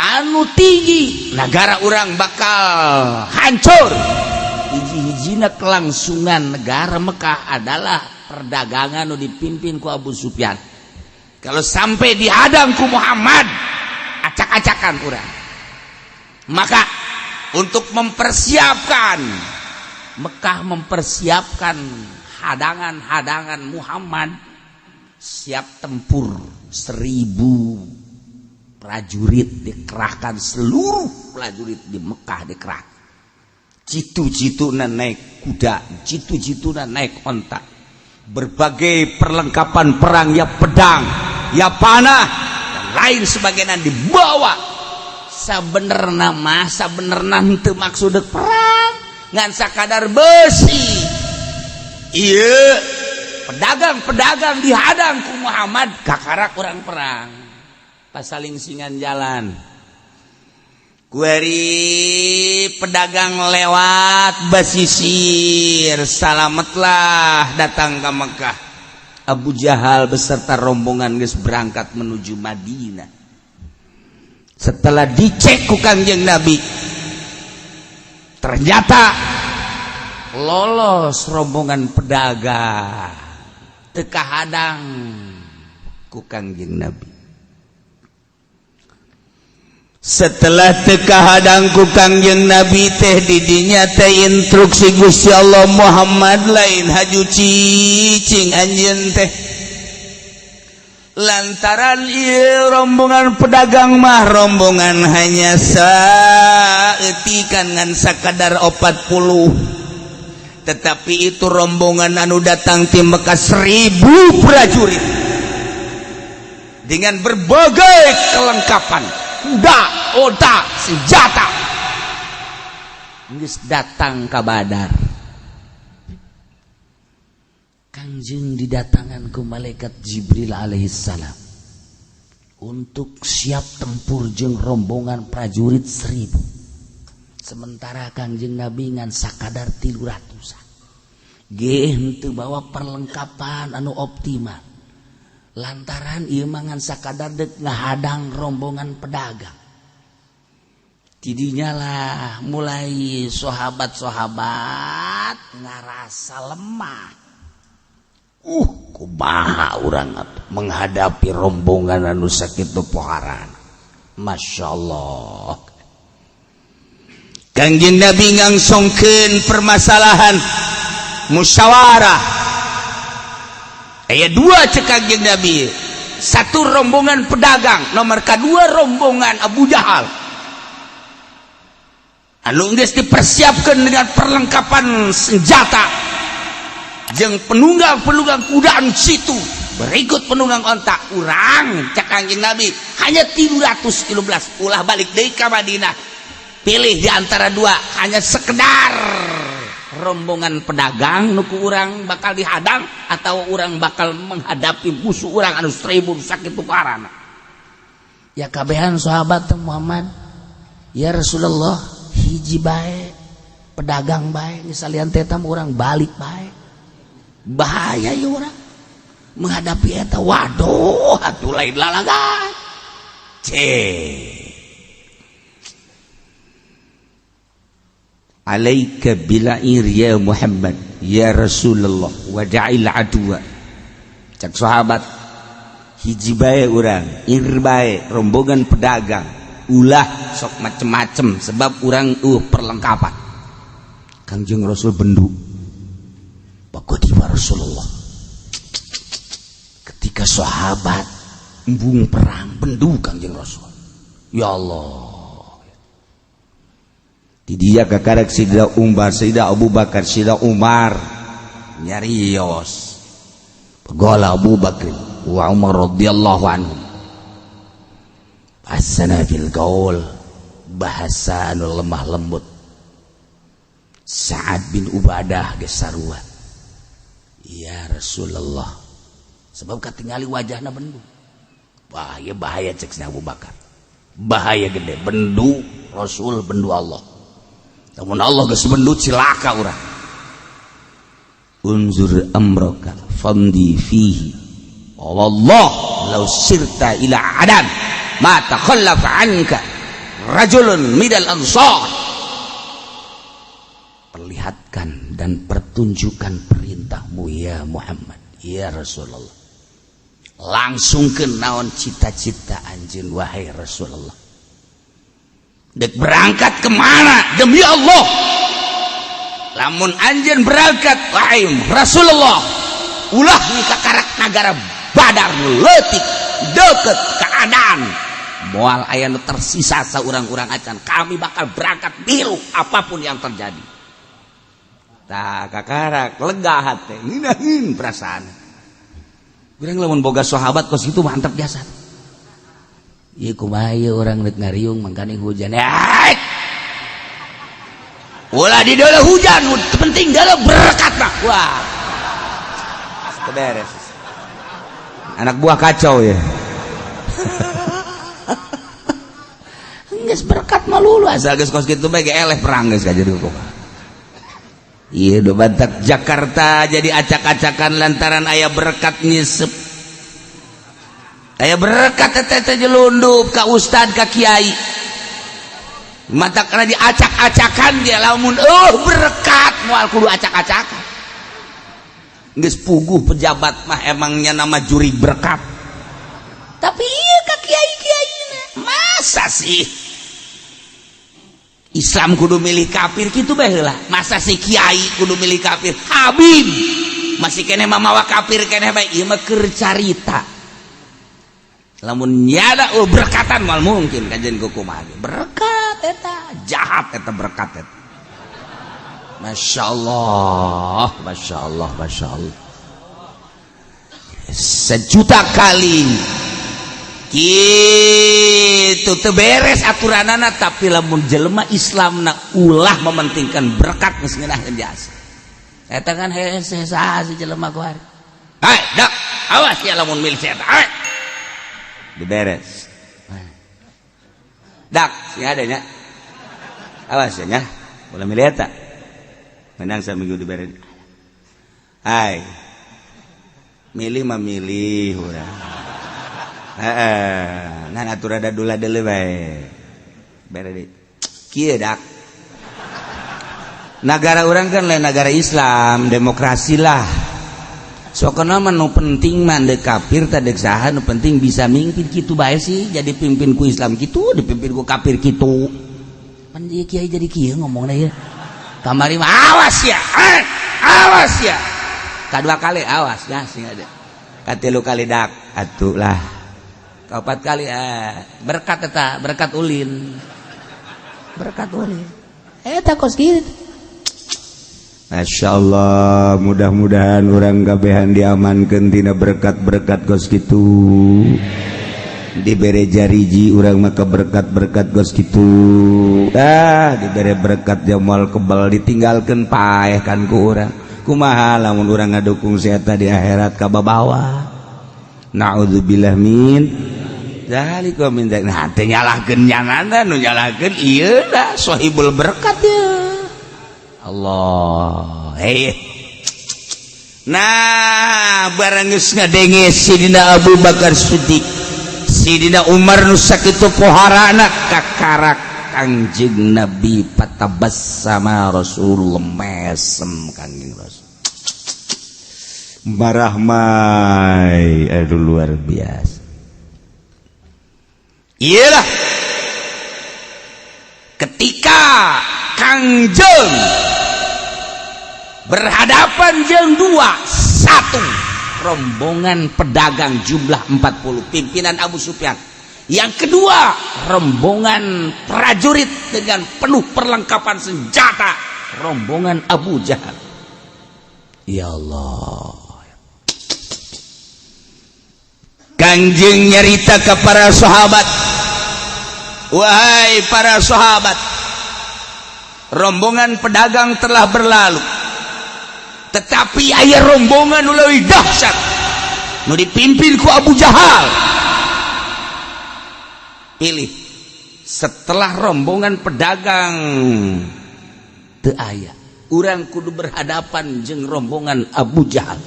anu tinggi negara orang bakal hancur. Hiji-hijina kelangsungan negara Mekah adalah perdagangan nu dipimpin ku Abu Sufyan. Kalau sampai dihadang ku Muhammad, acak-acakan urang. Maka untuk mempersiapkan Mekah, mempersiapkan hadangan-hadangan Muhammad, siap tempur 1000 prajurit dikerahkan, seluruh prajurit di Mekah dikerahkan. Jitu-jituna naik kuda, jitu-jituna naik onta. Berbagai perlengkapan perang, ya pedang, ya panah, dan lain sebagainya dibawa. Sabenerna mah, sabenerna henteu maksud perang, ngan sakadar besi. Iya, pedagang-pedagang dihadang ku Muhammad, kakarak orang perang. Pasaling singan jalan. Kuari pedagang lewat basisir, salametlah datang ke Mekah. Abu Jahal beserta rombongan geus berangkat menuju Madinah. Setelah dicek ku Kangjeng Nabi, ternyata lolos rombongan pedagang, teu kahadang ku Kangjeng Nabi. Setelah teka hadang ku Kangjeng Nabi teh didinya teh instruksi Gusti Allah Muhammad lain haju cicing anjeun teh. Lantaran ieu rombongan pedagang mah rombongan hanya saeutik ngan sakadar 40. Tetapi itu rombongan anu datang ti Mekah 1000 prajurit dengan berbagai kelengkapan, kuda, oda, senjata, geus datang ka Badar. Kangjeng didatangan ku malaikat Jibril alaihissalam untuk siap tempur jeung rombongan prajurit 1000. Sementara Kangjeng Nabi ngan sakadar 300-an. Ge henteu bawa perlengkapan anu optimal. Lantaran ieu mangan sakadar dek ngahadang rombongan pedagang. Tidinya lah mulai sahabat-sahabat ngarasa lemah. Kumaha urang menghadapi rombongan anu sakitu poharan. Masyaallah. Kangjeng Nabi ngangsongkeun permasalahan musyawarah. Aya 2 cek Kangjeng Nabi. 1 rombongan pedagang, nomor kedua rombongan Abu Jahal. Anu geus dipersiapkan dengan perlengkapan senjata jeung penunggang-penunggang kuda anu situ, berikut penunggang onta. Urang cek Kangjeng Nabi hanya 313, ulah balik deui ka Madinah. Pilih di antara 2, hanya sekedar rombongan pedagang nuku urang bakal dihadang atau urang bakal menghadapi musuh urang anu 1000 sakitu parana. Ya kabehan sahabat Muhammad, ya Rasulullah, hiji bae pedagang bae misalian teh urang balik bae. Bahaya ya urang menghadapi eta, waduh atuh lain lalagan. Alaika bila'ir ya Muhammad ya Rasulullah wada'il adwa. Cak sahabat, hiji bae urang ir bae rombongan pedagang, ulah sok macem-macem sebab urang perlengkapan. Kangjeng Rasul bendu, Pakodiwa Rasulullah. Ketika sahabat embung perang bendu Kangjeng Rasul, ya Allah. Di dia kakarek Sida Umar, Sida Abu Bakar, Sida Umar nyarios. Qala Abu Bakar wa Umar radhiyallahu anhum hasana fil qaul, bahasa anu lemah lembut. Sa'ad bin Ubadah geus sarua, ya Rasulullah, sebab katingali wajahna bendu. Bahaya cek Abu Bakar, bahaya gede, bendu Rasul, bendu Allah. Namun Allah geus bendu cilaka urang. Unzur amraka famdi fihi, wallah law sirta ila adan ma takhallafa anka rajulun midal ansar, perlihatkan dan pertunjukkan perintahmu ya Muhammad, ya Rasulullah. Langsung ke naon cita-cita anjeun wahai Rasulullah. Dek berangkat kemana demi Allah? Lamun anjeun berangkat wahai Rasulullah, ulah nih ka karak nagara Badar leutik deket keadaan moal aya nu tersisa saurang-urang acan, kami bakal berangkat biru apapun yang terjadi. Tah kakarak lega hate nginahin perasaan. Urang lamun boga sahabat kos kitu mantep biasa. Ieu kumaha ieu urang rek ngariung mangkane hujan. Ulah di dalam hujan, penting dalam berkat mah. Wah. Beres. Anak buah kacau ya. Geus berkat mah lulu asal geus kos kitu bae eleh perang geus ka jadi hukum. Iya do bantak Jakarta jadi acak-acakan lantaran aya berkat nyesep. Aya berkat teh jelundup ka ustad ka kiai. Mata kana diacak-acakan dia lamun berkat moal kudu acak-acakan. Geus puguh pejabat mah emangnya nama juri berkat. Tapi iya ka kiai-kiaina masa sih Islam kudu milih kafir kitu bae heula. Masa si kiai kudu milih kafir? Habib masih kene mamawa kafir kene bae ieu mah keur carita. Lamun nyada berkatan moal mungkin kajen kumaha berkat eta jahat eta berkat eta. Masya Allah, Masya Allah, Masya Allah. Sejuta kali kitu teu beres aturanana, tapi lamun jelema Islamna ulah mementingkan berkat geus ngeunahkeun jasa. Eta kan hese saha si jelema kuari. Hai, dak, awas ya lamun milih eta. Hai. Diberes. Dak, sing ada nya. Awas ya nya. Ulah milih eta. Menang saminggu diberes. Hai. Milih mah milih urang. Heeh, ngan atur ada dula deuleu bae. Beres deui. Kieu dak. Negara urang kan lain negara Islam, demokrasi lah. Sokona mah nu penting mah deuk kafir teh deuk saha nu penting bisa mimpin kitu bae sih, jadi pimpin ku Islam kitu, dipimpin ku kafir kitu. Pan ieu kiai jadi kieu ngomongna ieu. Kamari mah awas ya. Awas ya. Kadua kali awas ya sing ada. Katilu kali dak atuh lah. Kaopat kali berkat eta, berkat ulin. Berkat ulin. Eta kos kieu. Masya Allah, mudah-mudahan orang kabehan diamankan tina berkat-berkat kos kitu. Dibere jariji orang maka berkat-berkat kos kitu. Dibere berkat jamal kebal ditinggalkan paeh kan ku orang. Kumaha lamun orang ngadukung seeta di akhirat ka babawa. Na'udzubillah min zalika min dzalik. Nah teh nyalahkeun nyanana nu nyalahkeun ieu da sahibul berkat ya. Allah, nah barang geus ngadenge Sidina Abu Bakar Siddiq, Sidina Umar nu sakitu poharana kakarak Kangjeng Nabi patabassama Rasulullah mesem Kangjeng Rasul. Marahmai, aduh luar biasa. Iyalah ketika Kangjeng berhadapan jeung dua, satu rombongan pedagang jumlah 40 pimpinan Abu Sufyan, yang kedua rombongan prajurit dengan penuh perlengkapan senjata rombongan Abu Jahal. Ya Allah, Kangjeng nyarita ke para sahabat, wahai para sahabat, rombongan pedagang telah berlalu, tetapi aya rombongan nu leuwih dahsyat nu dipimpin ku Abu Jahal. Pilih setelah rombongan pedagang teu aya, urang kudu berhadapan jeung rombongan Abu Jahal.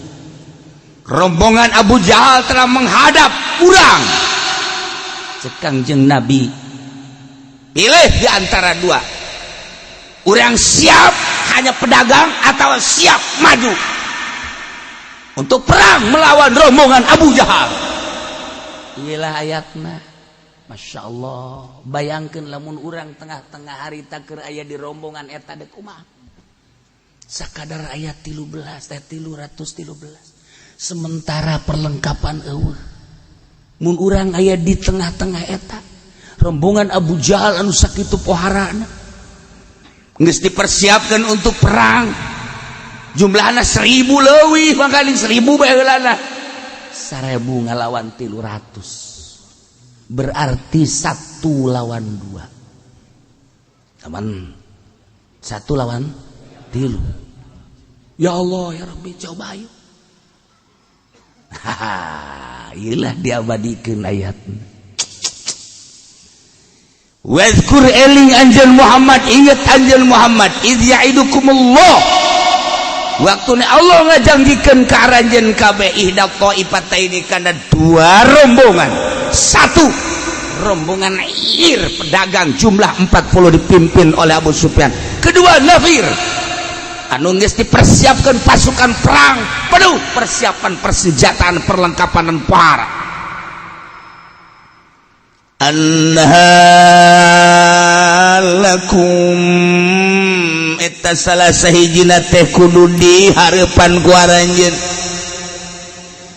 Rombongan Abu Jahal telah menghadap urang. Cek Kangjeng Nabi, pilih di antara dua. Urang siap hanya pedagang atau siap maju untuk perang melawan rombongan Abu Jahal. Iyalah ayatna. Masya Allah. Bayangkan lamun urang tengah-tengah hari takir aya di rombongan eta dek kumaha. Sakadar ayat 13 sementara perlengkapan eueuh. Mun urang aya di tengah-tengah eta rombongan Abu Jahal anu sakitu poharana geus dipersiapkan untuk perang. Jumlahna 1000 leuwih mangkali 1000 bae heulana. 1000 ngalawan 300. Berarti 1 lawan 2. Aman 1 lawan 3. Ya Allah ya Rabbi coba ayo. Iyalah diabadikeun ayatna. Wazkur eling anjeun Muhammad, ingat anjeun Muhammad, iz ya'idukumullah. Waktuna Allah ngajanggikeun ka aranjeun kabeh ihda qaifataini kana 2 rombongan. 1 rombongan Ir pedagang jumlah 40 dipimpin oleh Abu Sufyan. Kedua Nafir anu geus dipersiapkan pasukan perang penuh persiapan persenjataan perlengkapan dan pohara. Annahalakum eta salah sahijina teh kudu di hareupan ku aranjeun.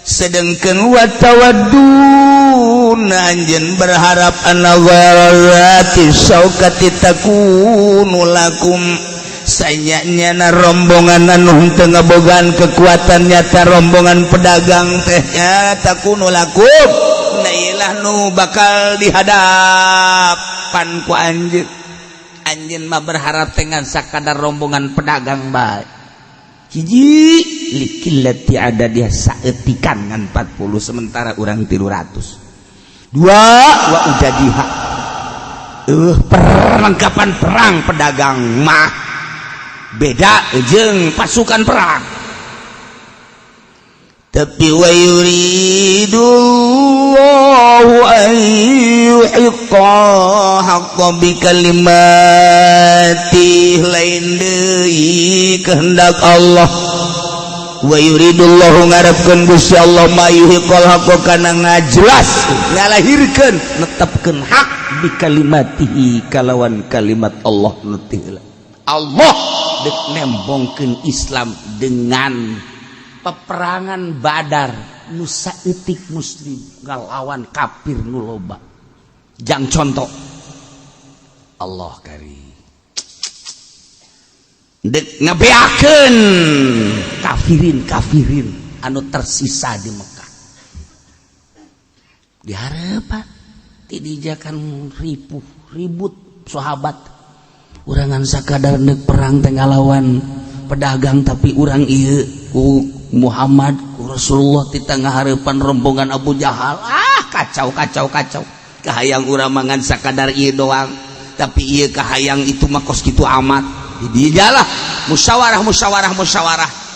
Sedengkeun wa tawaddun anjeun berharap anawalati saukati takunu lakum sanyanya rombongan anu teu ngabogaan kekuatan nyata rombongan pedagang teh takunu lakum nailah nu bakal dihadapan ku anjeun. Anjeun mah berharap dengan sakadar rombongan pedagang bae. Hiji likillati ada dia saeutikan ngan 40 sementara urang 300. 2 wa ujadiha perlengkapan perang pedagang mah beda jeung pasukan perang. Tapi wa yuridullahu an yuhiqqa haqqa bi kalimati lain deui kehendak Allah. Wa yuridullahu ngarepkeun Gusti Allah ma yuhiqqal haqqa kana ngajelas ngalahirkeun netepkeun hak bi kalimatihi kalawan kalimat Allah nu teulah. Allah dek nembongkeun Islam dengan peperangan Badar nu saeutik muslim ngalawan kafir nu loba. Jang contoh Allah kari dek ngabeakeun kafirin anu tersisa di Mekah. Dihareupan ti dijakan ribut sahabat urangan sakadar neuk perang teh ngalawan pedagang tapi urang ieu ku Muhammad ku Rasulullah ti tengah hareupan rombongan Abu Jahal. Kacau kahayang urang mangan sakadar ieu doang tapi ieu kahayang itu mah kos kitu amat. Di dialah musyawarah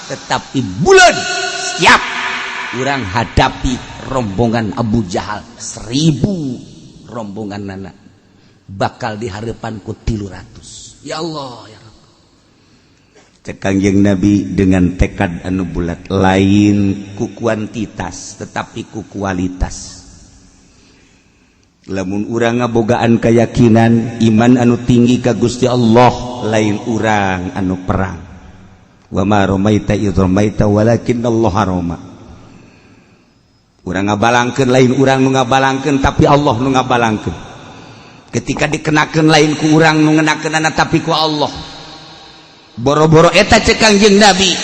tetapi bulan siap urang hadapi rombongan Abu Jahal 1000 rombongan nana bakal dihareupan ku 300. Ya Allah ya Rabb. Cek Kangjeng Nabi dengan tekad anu bulat lain ku kuantitas tetapi ku kualitas. Lamun urang ngabogaan keyakinan iman anu tinggi ka Gusti Allah lain urang anu perang. Wa ma ramaita idh ramaita walakinallahu harama. Urang ngabalangkeun lain urang nu ngabalangkeun tapi Allah nu ngabalangkeun. Ketika dikenakeun lain ku urang nu ngenakeunana tapi ku Allah. Boro-boro eta cek Kangjeng Nabi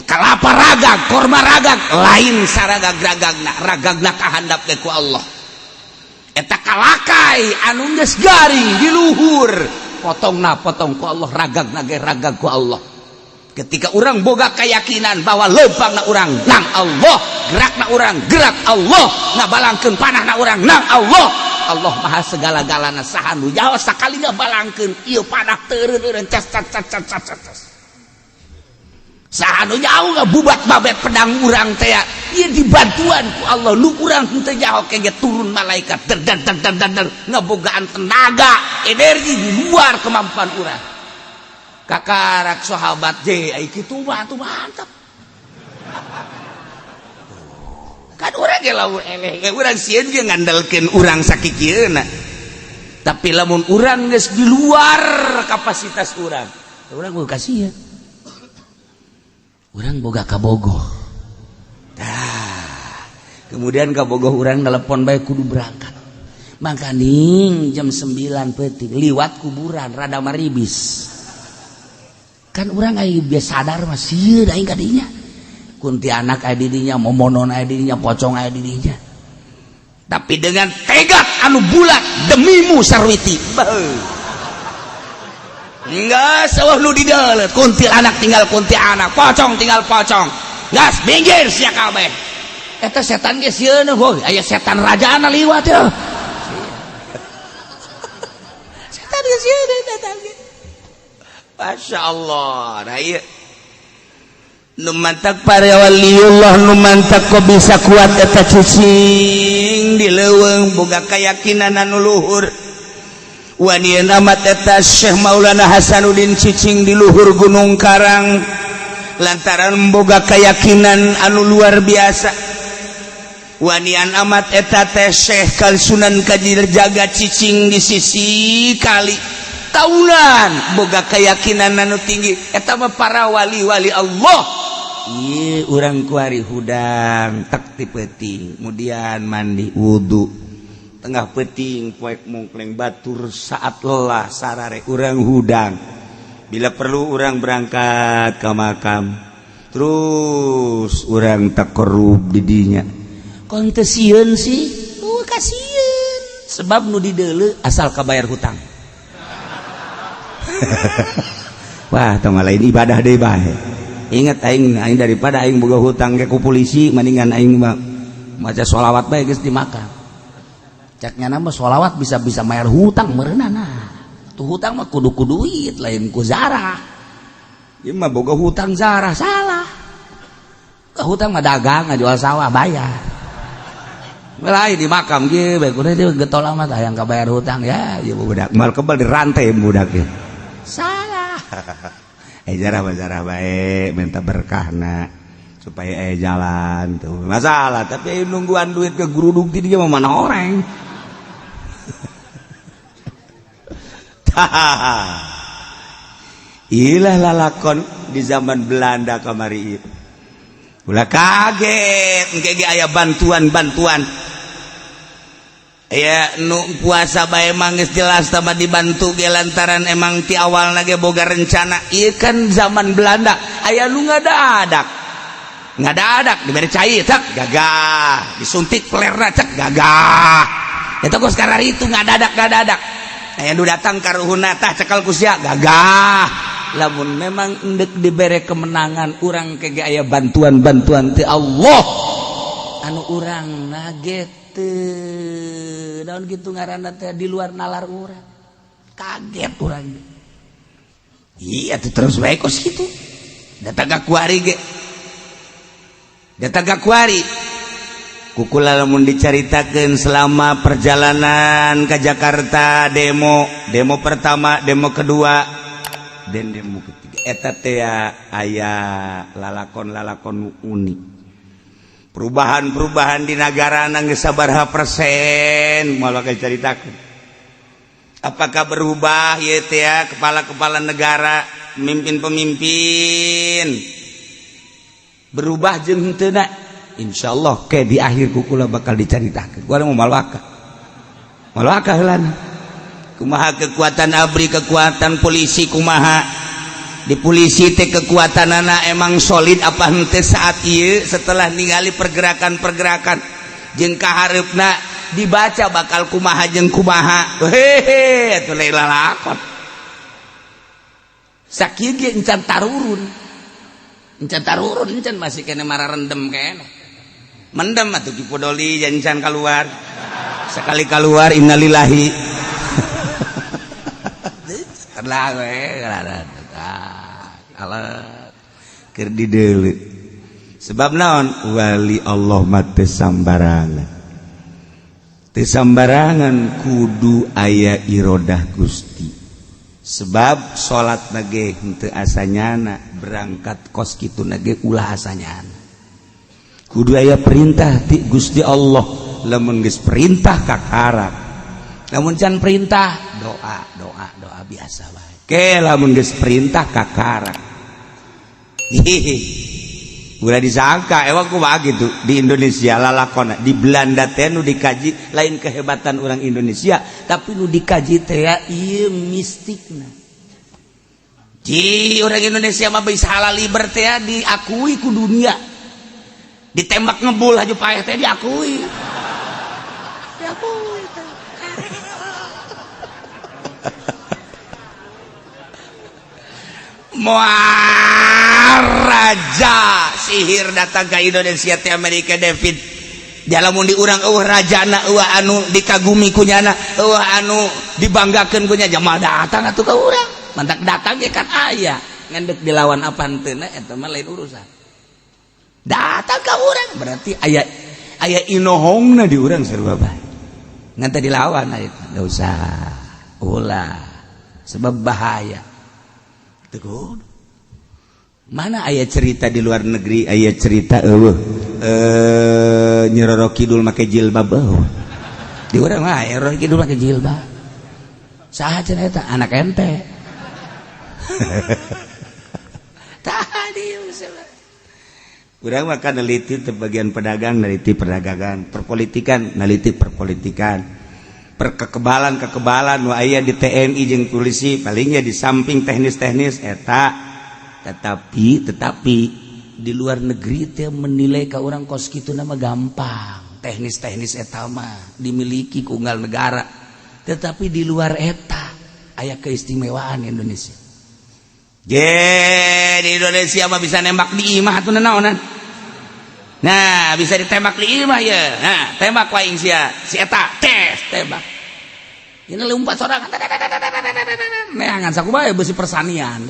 kalapa ragag korma ragag lain saragag-ragagna kahandap ke ku Allah. Eta kalakai anu geus garing di luhur potong ku Allah ragagna ge ragag ku Allah. Ketika urang boga keyakinan bahwa leumpangna urang nang Allah, gerakna urang gerak Allah, ngabalangkeun panahna urang nang Allah. Allah maha segala-galana saha nu nyawa sakali ngabalangkeun ieu panah teureun cas. Sahanu jauh nggak bubat babet pedang urang teh iya dibantuan ku Allah lu urang teu jauh kege turun malaikat dan ngabogaan tenaga energi di luar kemampuan urang kakarak sahabat je ai kitu mah tuh mantap kan urang ge lamun eleh urang sieun ge ngandalkeun urang sakikieuna tapi lamun urang geus di luar kapasitas urang urang gua kasih ya urang boga kabogoh kemudian kabogoh urang telepon bae kudu berangkat mangkaning jam 9 peuting liwat kuburan rada maribis kan urang aya biasa sadar mah sieun aing kadinya kuntianak aya di dinya momonon aya di dinya pocong aya di dinya tapi dengan tegat anu bulat demimu Sarwiti enggak sawah lu di deuleut kuntilanak tinggal kuntilanak pocong tinggal pocong gas minggir sia kabeh eta setan ge sieun boy aya setan rajana liwat ya setan ge sieun eta ge masyaallah da ieu nu mantak para waliullah nu mantak kok bisa kuat eta cicing di leuweung boga keyakinan anu luhur wani amat eta Syekh Maulana Hasanuddin cicing di luhur Gunung Karang lantaran boga keyakinan anu luar biasa wanian amat eta teh Syekh Kal Sunan Kadir Jaga cicing di sisi kali taulan boga keyakinan anu tinggi eta mah para wali-wali Allah ieu urang kuari hudang tek ti peuting kemudian mandi wudu tengah peting poek mungkleng batur saat lelah sarare urang hudang bila perlu urang berangkat ke makam terus urang takorub di dinya kontes sieun sih kasieun sebab nu di deuleu asal kabayar hutang wah tong lain ibadah deui bae ingat aing daripada aing boga hutang ke ku polisi mendingan aing maca sholawat bae geus di makam caknya nama sholawat bisa mayar hutang merenana tuh hutang mah kudu duit lain ku zarah ieu mah boga hutang zarah salah hutang mah dagang jual sawah bayar mulai di makam ge bae kudu teh getol amat hayang kabayar hutang ya ieu budak mal kebal dirantai budak ge salah jarah bae minta berkahna supaya jalan tuh masalah tapi nungguan duit ke geruduk ti dia mah mana orang ilah lalakon di zaman Belanda kamari ulah kaget engke ge aya bantuan ya nu puasa bae mah geus jelas tambah dibantu ge lantaran emang ti awalna ge boga rencana ieu kan zaman Belanda aya nu ngadadak diberi cair cek gagah disuntik pelerna cek gagah eta kos karar itu ngadadak aya nu datang ka ruhuna tah cekal ku sia gagah lamun memang endek dibere kemenangan urang kege aya bantuan ti Allah anu urang naget teu daun kitu ngaranna teh di luar nalar urang kaget urang iya tuh terus bae kos kitu datang ka kuari ge datang ka kuari kukula lamun dicaritakeun selama perjalanan ke Jakarta demo pertama demo kedua dan demo ketiga eta teh aya lalakon unik perubahan di negara geus sabaraha persen moal dicaritakeun apakah berubah ieu teh kepala negara pemimpin berubah jeung henteu na insyaallah ke di akhir kukula bakal dicaritakeun gua mau malwaka heula kumaha kekuatan ABRI kekuatan polisi kumaha di polisi teh kekuatanana emang solid apa henteu saat ieu setelah ningali pergerakan jeung kahareupna dibaca bakal kumaha jeung kumaha hehe atuh lain lalakon sakieu ge encan tarurun encan masih kena marah rendem kene mendem atuh kipodoli jancan keluar sekali keluar innalillahi terlah we alat keur dideuleu sebab naon wali Allah mah teu sambarangan kudu aya irodah Gusti sebab salat nage henteu asanyana berangkat kos kitu nage ulah asanyana kudu aya perintah ti Gusti Allah lamun geus perintah kakarak lamun can perintah doa biasa wae ke lamun geus perintah kakarak udah disangka emang kumaha gitu di Indonesia lalakona di Belanda teh nu dikaji lain kehebatan orang Indonesia tapi nu dikaji teh ieu mistikna ji orang Indonesia mah bisa halal liber teh diakui ku dunia ditembak ngebul haju paeh teh diakui raja sihir datang ke Indonesia teh Amerika David jalamun di urang rajana anu dikagumi kunyana anu dibanggakeun kunya jamaah datang atuh ka urang mantak datang ge kan aya ngendek dilawan apa henteu eta mah lain urusan datang ka urang berarti aya inohongna di urang sarua bae ngan teh dilawan aya enggak usah ulah sebab bahaya teguh mana ayat cerita di luar negeri ayat cerita Nyi Roro Kidul make jilbab di urang mah Roro Kidul make jilbab saha cenah eta anak ente tadi urang mah kan neliti teu bagian pedagang neliti perdagangan perpolitikan neliti perpolitikan perkekebalan nu aya di TNI jeung polisi palingnya di samping teknis-teknis eta tetapi di luar negeri teh menilai ka urang kos kitu nama gampang teknis-teknis eta mah dimiliki ku unggal negara tetapi di luar eta aya keistimewaan Indonesia di Indonesia mah bisa nembak di imah atuh naonan nah bisa ditembak di imah ya nah tembak waing sia si eta tes tembak ini lompat sorangan neangan sakumaha beusi persanian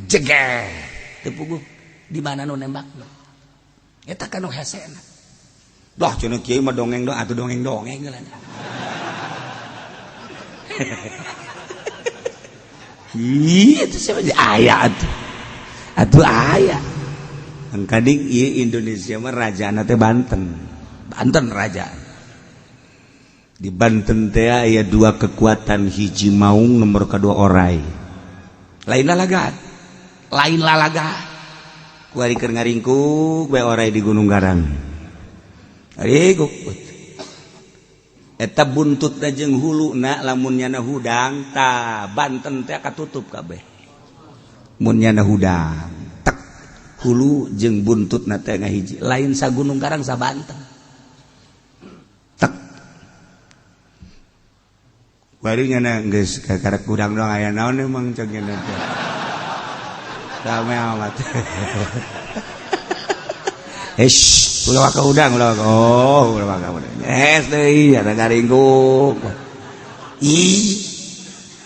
jeger teu puguh di mana nu nembakna eta kan nu hesena dah cenah kieu mah dongeng doang atuh dongeng-dongeng geulana itu siapa aya atuh aya kan kading ieu Indonesia mah rajana teh Banten raja di Banten teh aya dua kekuatan hiji maung nomor kedua orai lain lalaga kuari keur ngaringkuk bae orai di Gunung Garang aringkuk eta buntutna jeung huluna lamun nyana hudang tah Banten teh katutup kabeh mun nyana hudang tek hulu jeung buntutna teh ngahiji lain sa Gunung Garang sa Banten tek bari nyana geus kakarek hudang doang aya naon emang ceng nyana teh rame amat ulah waka udang ulah waka udang deui ada ngaringkuk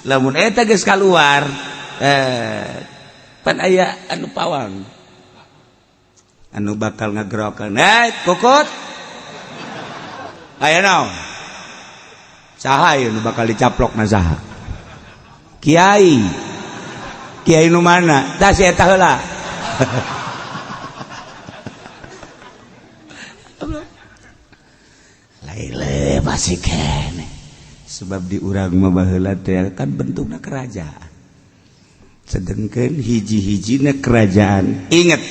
lamun eta geus kaluar pan aya anu pawang anu bakal ngagerokeun kukut aya naon saha ieu nu bakal dicaplokna saha Kiai nu mana tah si eta heula laile masih kene sebab di urang mah baheula teh kan bentukna kerajaan sedengkeun hiji-hijina kerajaan inget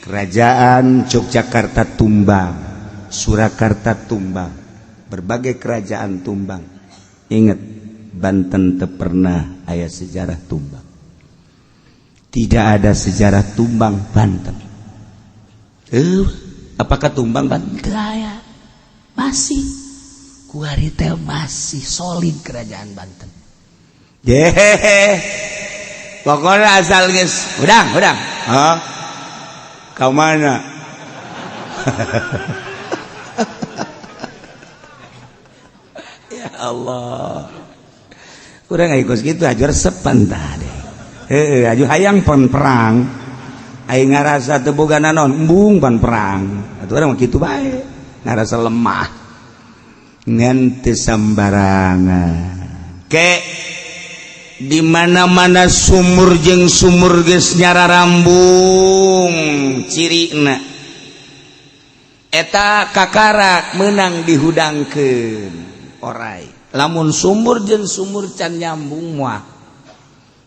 kerajaan Yogyakarta tumbang Surakarta tumbang berbagai kerajaan tumbang inget Banten teu pernah aya sejarah tumbang tidak ada sejarah tumbang Banten. Apakah tumbang Banten? Aya. Masih. Kuari teh masih solid kerajaan Banten. Pokoknya asal geus udang. Ka mana? Ya Allah. Urang ngikos kitu aja resepan tah deh. Aju hayang pon perang aing ngarasa teu boga naon embung pan perang atuh urang mah kitu bae ngarasa lemah ngan teu sambarangan ke di mana-mana sumur jeung sumur geus nyararambung cirina eta kakarak meunang dihudangkeun orai lamun sumur jeung sumur can nyambung moal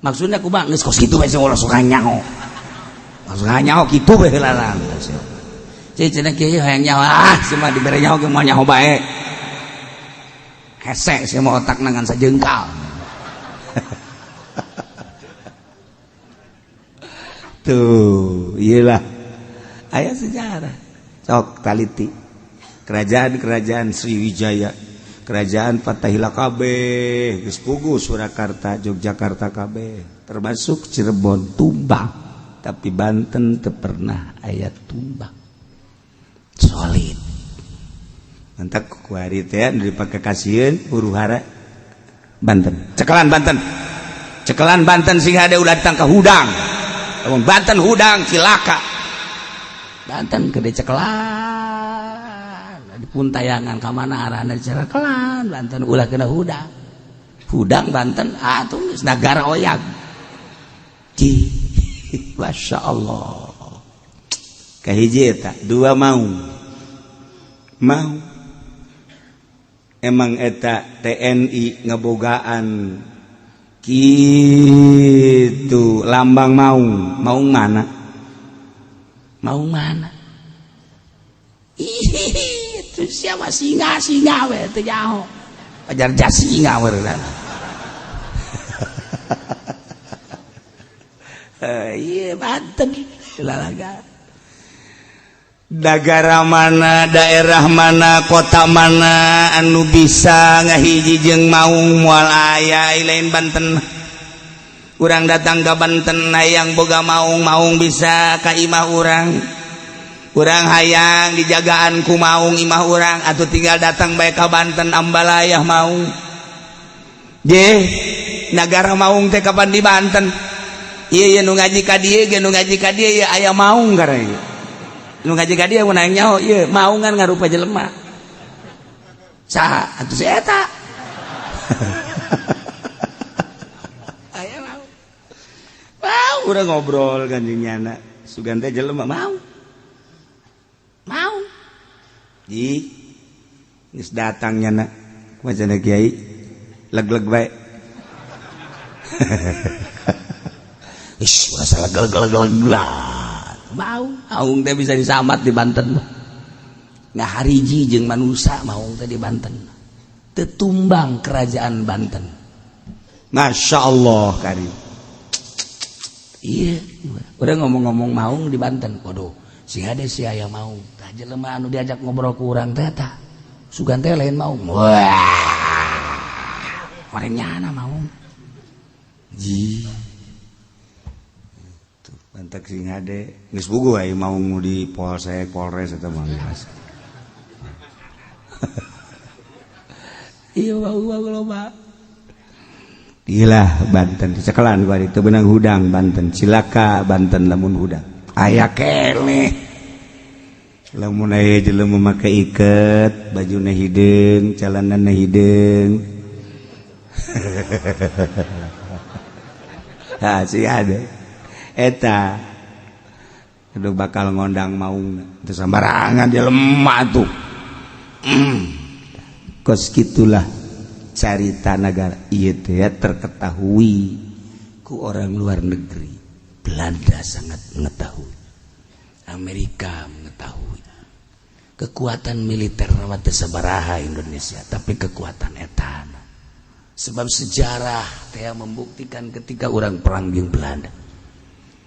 maksudna kumaha geus kos kitu bae sing ulah suka nyaho maksudna nyaho kitu bae heula cai cenah kieu hayang nyaho cenah dibere nyaho ge moal nyaho bae hese sia mah otak nangan sajengkal tuh iyalah aya sejarah sok taliti kerajaan Sriwijaya kerajaan Fatahila kabeh geus puguh Surakarta Yogyakarta kabeh termasuk Cirebon tumbang tapi Banten teu pernah aya tumbang solid mantak kuari teh dipake kasieun huru-hara Banten cekelan Banten sing hade ulah datang ka hudang lamun Banten hudang cilaka Banten gede cekelan di puntayangan ka mana arahna cekelan Banten ulah kena hudang Banten atuh geus nagara oyag ji masyaallah kahiji eta dua mau emang eta TNI ngebogaan gitu lambang maung mana itu siapa singa we teu nyaho ajar jasinga weurang iya Banten lalaga negara mana daerah mana kota mana anu bisa ngahiji jeung maung moal aya lain Banten urang datang ke Banten hayang boga maung bisa ka imah urang hayang dijagaan ku maung imah urang atuh tinggal datang bae ka Banten ambalayah maung je negara maung teh kapan di Banten ieu nu ngaji ka dieu ge nu ngaji ka dieu aya maung gareng nu ngaji ka dieu mun hayang nyaho ieu maungan ngarupa jelema saha atuh si eta aya mau urang ngobrol kan jeung nyana sugan teh jelema mau di geus datang nyana wajana kiai leg-leg bae ish rasa leg-leg mau aung teh bisa disamat di Banten ngahariji jeung manusia maung teh di Banten teu tumbang kerajaan Banten masyaallah karim iya urang ngomong-ngomong maung di Banten waduh sing hade si aya maung tah jelema anu diajak ngobrol ku urang teh tah sugan teh lain maung wah marenya maung ji tuh bantak sing hade geus bugu aya maung di polsek polres eta mah iya maung loba iyalah Banten cekelan bari teu beunang hudang Banten cilaka Banten lamun hudang aya keneh lamun aya jelema make iket bajuna hideung calanana hideung ha si ada eta kudu bakal ngondang maung teu sambarangan jelema tuh kos gitulah carita negara ieu teh terketahui ku orang luar negeri. Belanda sangat mengetahui, Amerika mengetahui kekuatan militer nama teu sabaraha Indonesia, tapi kekuatan etana. Sebab sejarah teh membuktikan ketika orang perang jeung Belanda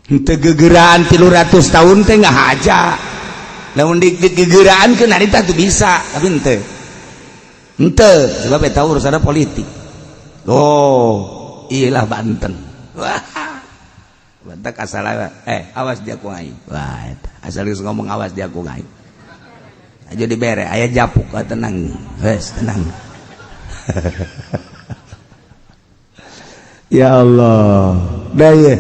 henteu gegeraan 300 tahun teh ngahaja. Lamun digegeraankeun harita teu bisa, tapi henteu sebab eta urusanna politik. Oh iyalah Banten. Wah Banten asal awas dia ku aing. Wah eta asal geus ngomong awas dia ku aing. Aja dibere aya japuk tenang. Wes tenang. Ya Allah. Da ye.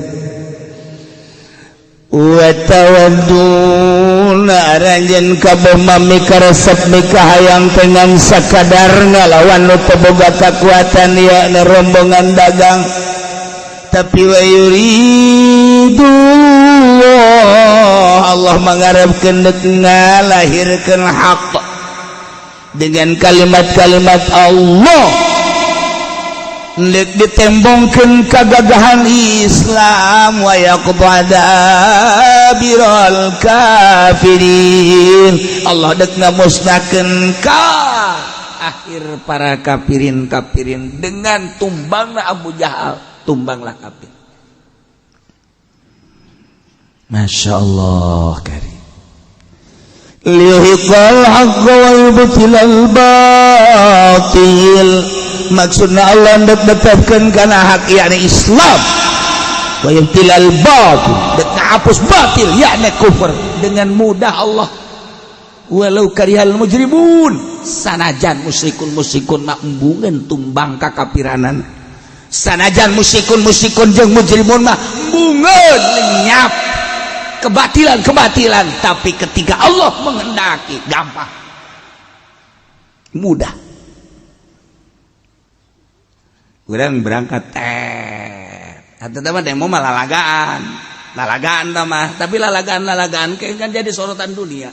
wa tawadduna aranjeun kabeh mami karesep nikah hayang dengan sakadar ngalawan nu teu boga kakuatan ya rombongan dagang tapi wa yuridu Allah mangharepkeun deuk ngalahirkeun haq dengan kalimat-kalimat Allah dek ditembongkeun kagagahan Islam wa yaqtada birul kafirin Allah dek ngamusnahkeun ka akhir para kafirin dengan tumbangna Abu Jahal tumbanglah kafir. Masya Allah karim liyuhiqal haqqa wa yubtilal batil maksudna Allah hendak tetapkan kana hak yakni Islam wa yubtilal batil hendak ngahapus batil yakni kufur dengan mudah Allah walau karihal mujrimun sanajan musyrikun mak embungeun tumbang kakapiranan sanajan musyrikun jeung mujrimun mah embungeun lenyap kebatilan tapi ketika Allah menghendaki gampang mudah. Urang berangkat atau teman demo mah lalagaan mah tapi lalagaan kan jadi sorotan dunia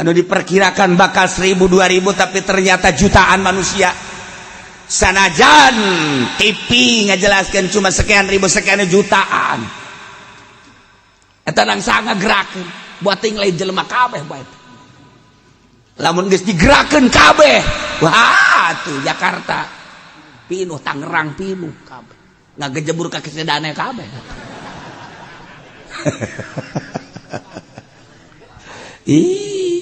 anu diperkirakan bakal 1000-2000 tapi ternyata jutaan manusia sanajan TV ngajelaskeun cuma sekian ribu sekian jutaan eta nang saha ngagerakeun buat ting lain jelema kabeh bae lamun geus digerakeun kabeh wah tuh Jakarta pinuh Tangerang pinuh kabeh ngagejebur ka kesedane kabeh ih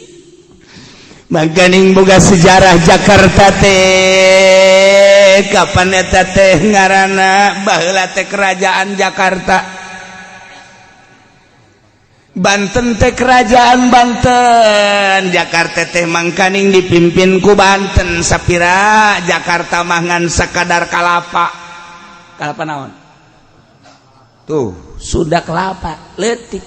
mangkaning boga sejarah Jakarta teh kapan eta teh ngaranna baheula teh kerajaan Jakarta Banten teh kerajaan Banten Jakarta teh mangkaning dipimpin ku Banten sapira Jakarta mangan sakadar kalapa naon tuh Sunda kelapa leutik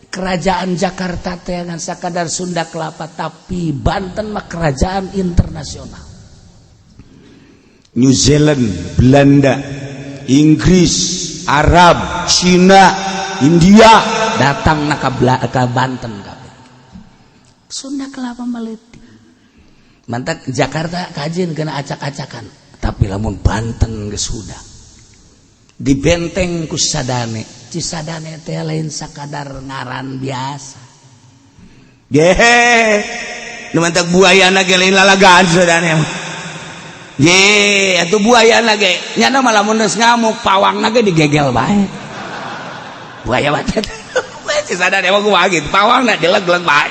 kerajaan Jakarta teh ngan sakadar Sunda kelapa tapi Banten mah kerajaan internasional New Zealand Belanda Inggris Arab Cina India datang ka Banten kabeh Sunda kelapa maletik mantap Jakarta kajian kena acak-acakan tapi lamun Banten geus sudah dibenteng ku Sadane Cisadane teh lain sakadar ngaran biasa gehe nu mantap buayana ge lain lalagaan Sadane ye atuh buayana ge nyana mah lamun geus ngamuk pawangna ge digegel bae buaya batet Cisadane emang kumaha gitu pawangna dileg-leg bae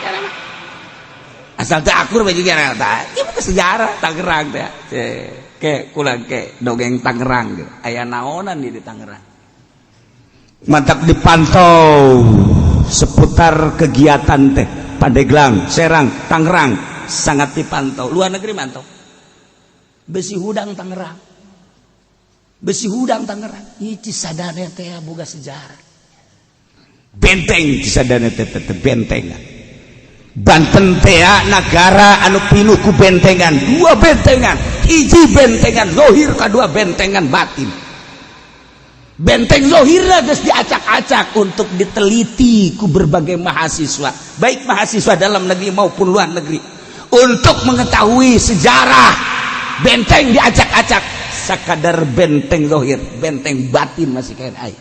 asal teh akur bae juga eta ieu mah sejarah Tangerang teh ke kulang ke dongeng Tangerang gitu aya naonan di Tangerang mantap dipantau seputar kegiatan teh Pandeglang Serang Tangerang sangat dipantau luar negeri mantau besi hudang Tangerang ieu Cisadane teh boga sejarah benteng Cisadane teh bentengan Banten teh negara anu pinuh ku bentengan dua bentengan hiji bentengan zahir kadua bentengan batin benteng zahirna geus diacak-acak untuk diteliti ku berbagai mahasiswa baik mahasiswa dalam negeri maupun luar negeri untuk mengetahui sejarah benteng diacak-acak sakadar benteng zahir benteng batin masih kain aya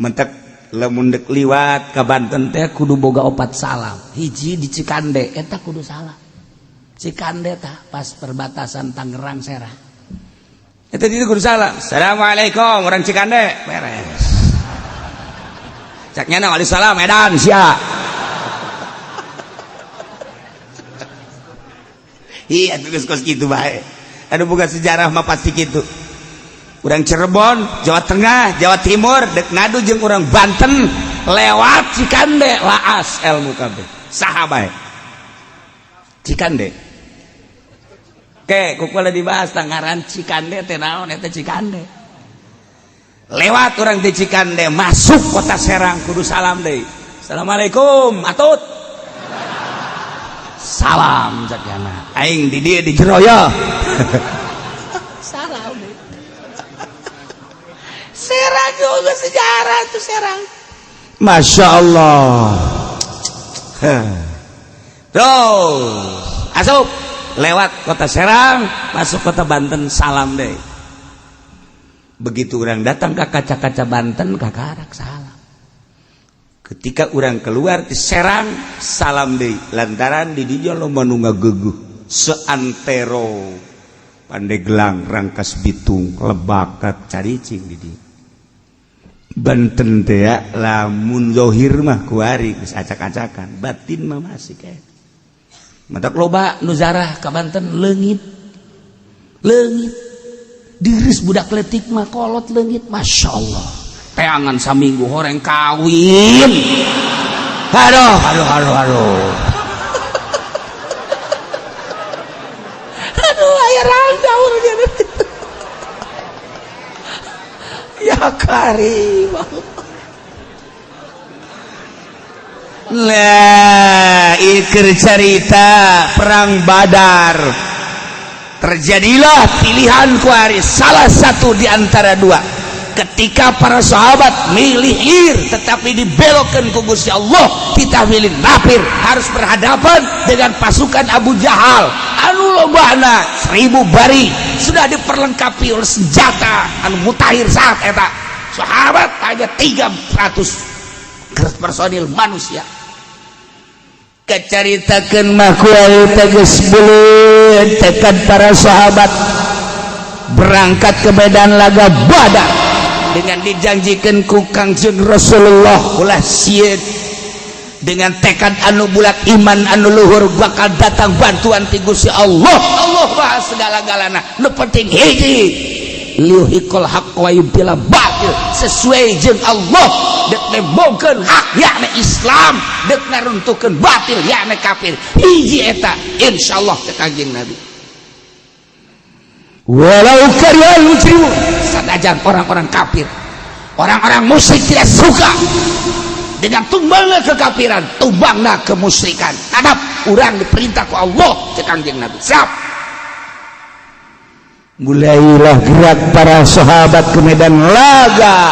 mantap lamun dek liwat ka Banten teh kudu boga opat salam hiji di Cikande eta kudu salam Cikande tah pas perbatasan Tangerang Serang eta ditu kudu salam assalamualaikum orang Cikande beres caknya na waalaikumsalam edan sia iya geus kos kitu bae anu boga sejarah mah pasti kitu urang Cirebon, Jawa Tengah, Jawa Timur, dek ngadu jeung urang Banten lewat Cikande laas ilmu kabeh. Saha bae? Cikande. Ke, kukula dibahas tangaran Cikande teh naon eta Cikande. lewat orang di Cikande masuk kota Serang kudu salam deui. Assalamualaikum atut. Salam jakana. Aing di dieu di jero ya. Salam deui. Serang juga sejarah tuh Serang. Masya Allah. Terus asup lewat kota Serang masuk kota Banten salam deh. Begitu orang datang ke kaca-kaca Banten kakarak salam. Ketika orang keluar di Serang salam deh. Lantaran di dieu loba nu ngageugeuh seantero Pandeglang Rangkas Bitung Lebakat caricing di dieu. Banten teh lamun zahir mah kuari geus acak-acakan, batin mah masih kae. Matak loba nu zarah ka Banten leungit. Leungit. Diris budak leutik mah kolot leungit, masyaallah. Teangan saminggu horeng kawin. Aduh. Aduh aya rangga urang. Ya Karim. Lah ikir cerita perang Badar. Terjadilah pilihan kuaris salah satu di antara dua. Ketika para sahabat milih ir tetapi dibelokkan ku Gusti Allah, kita milih nafir harus berhadapan dengan pasukan Abu Jahal. Anu lobana 1000 bari sudah diperlengkapi oleh senjata anu mutakhir saat eta. Sahabat hanya 300 personil manusia. Kecaritakeun mah ku eta geus beuleud tekad para sahabat berangkat ke medan laga Badar dengan dijanjikan ku Kangjeng Rasulullah ulah sieun dengan tekad anu bulat iman anu luhur bakal datang bantuan ti Gusti Allah. Allah mah segala-galana nu penting hiji liuhikul haq wa yubtila batil sesuai jeung Allah dek nembongkeun hak yakni Islam dek naruntukeun batil yakni kafir hiji eta insyaallah teh Kangjeng Nabi. Walau karihal mujrimun, sanajan orang-orang kafir, orang-orang musyrik tidak suka dengan tumbangna kekafiran, tumbangna kemusyrikan. Kadap urang diperintah ku Allah teh Kangjeng Nabi. Siap. Mulailah gerak para sahabat ke medan laga,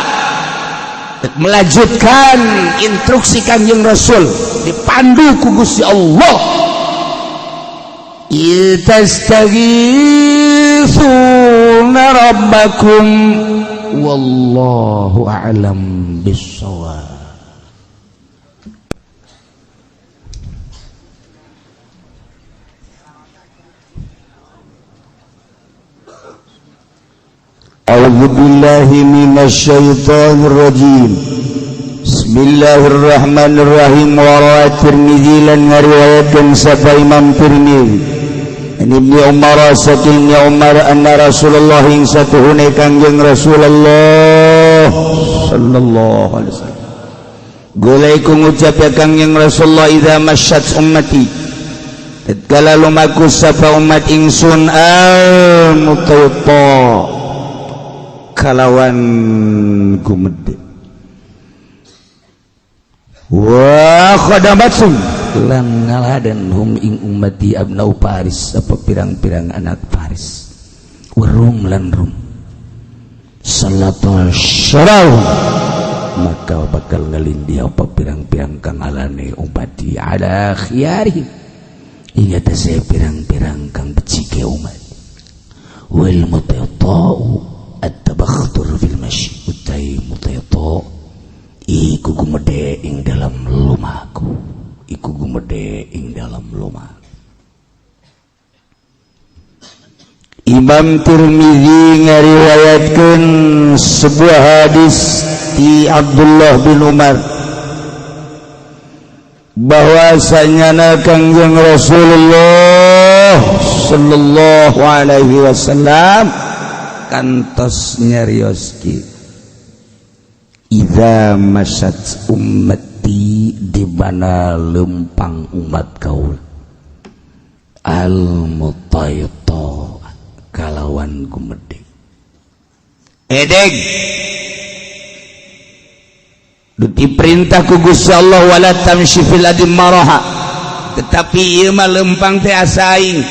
melanjutkan instruksi Kangjeng Rasul dipandu ku Gusti Allah. Istaghithuna rabbakum wallahu a'lam bissawab. A'udzu billahi minasyaitonir rajim. Bismillahirrahmanirrahim. Wa Tirmidzi lan ngariwayatkeun sapa Imam Tirmidzi Ibnu Umar saking Umar anna Rasulullah ing satuhune Kangjeng Rasulullah sallallahu alaihi wasallam golek ngucap ya Kangjeng Rasulullah idza masyat ummati tatkala lumaku sapa umat ingsun al mutayta kalawan gumedhe wa khadamatun lan ngaladan hum ing ummati abnau Paris apa pirang-pirang anak Paris warum lan rum salatul syarau maka bakal ngalindi apa pirang-pirang kangalane ummati ada khiyarihim ingat saya pirang-pirang kang becike umat wal mutayta'u at-tabakhtur fil masyi utai mutayta' iku gumedhe ing dalam lumaku iku gumedhe ing dalam lumah. Imam Tirmidzi ngariwayatkeun sebuah hadis di Abdullah bin Umar bahwasanya Kangjeng Rasulullah sallallahu alaihi wasallam kantos nyarioski idza masyat ummati di mana lempang umat kaul al-mutayta kalawan gumedhe edeg diperintah ku Gusti Allah wala tamshi fil ardi maraha, tetapi ieu mah lempang teh asaing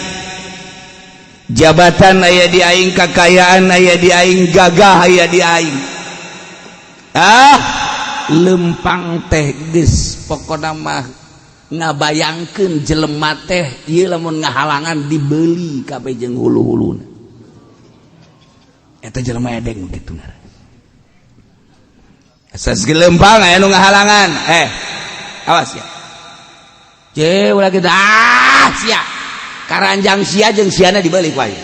jabatan aya di aing, kakayaan aya di aing, gagah aya di aing. Lempang teh geus pokona mah ngabayangkeun jelema teh ieu lamun ngahalangan dibeli kabeh jeung hulu-huluna. Eta jelema edeng kitu ngaran. Asas gelempang aya nu ngahalangan. Awas ya. Ce ulah kita sia. Karanjang sia jeung siana dibeli ku aing.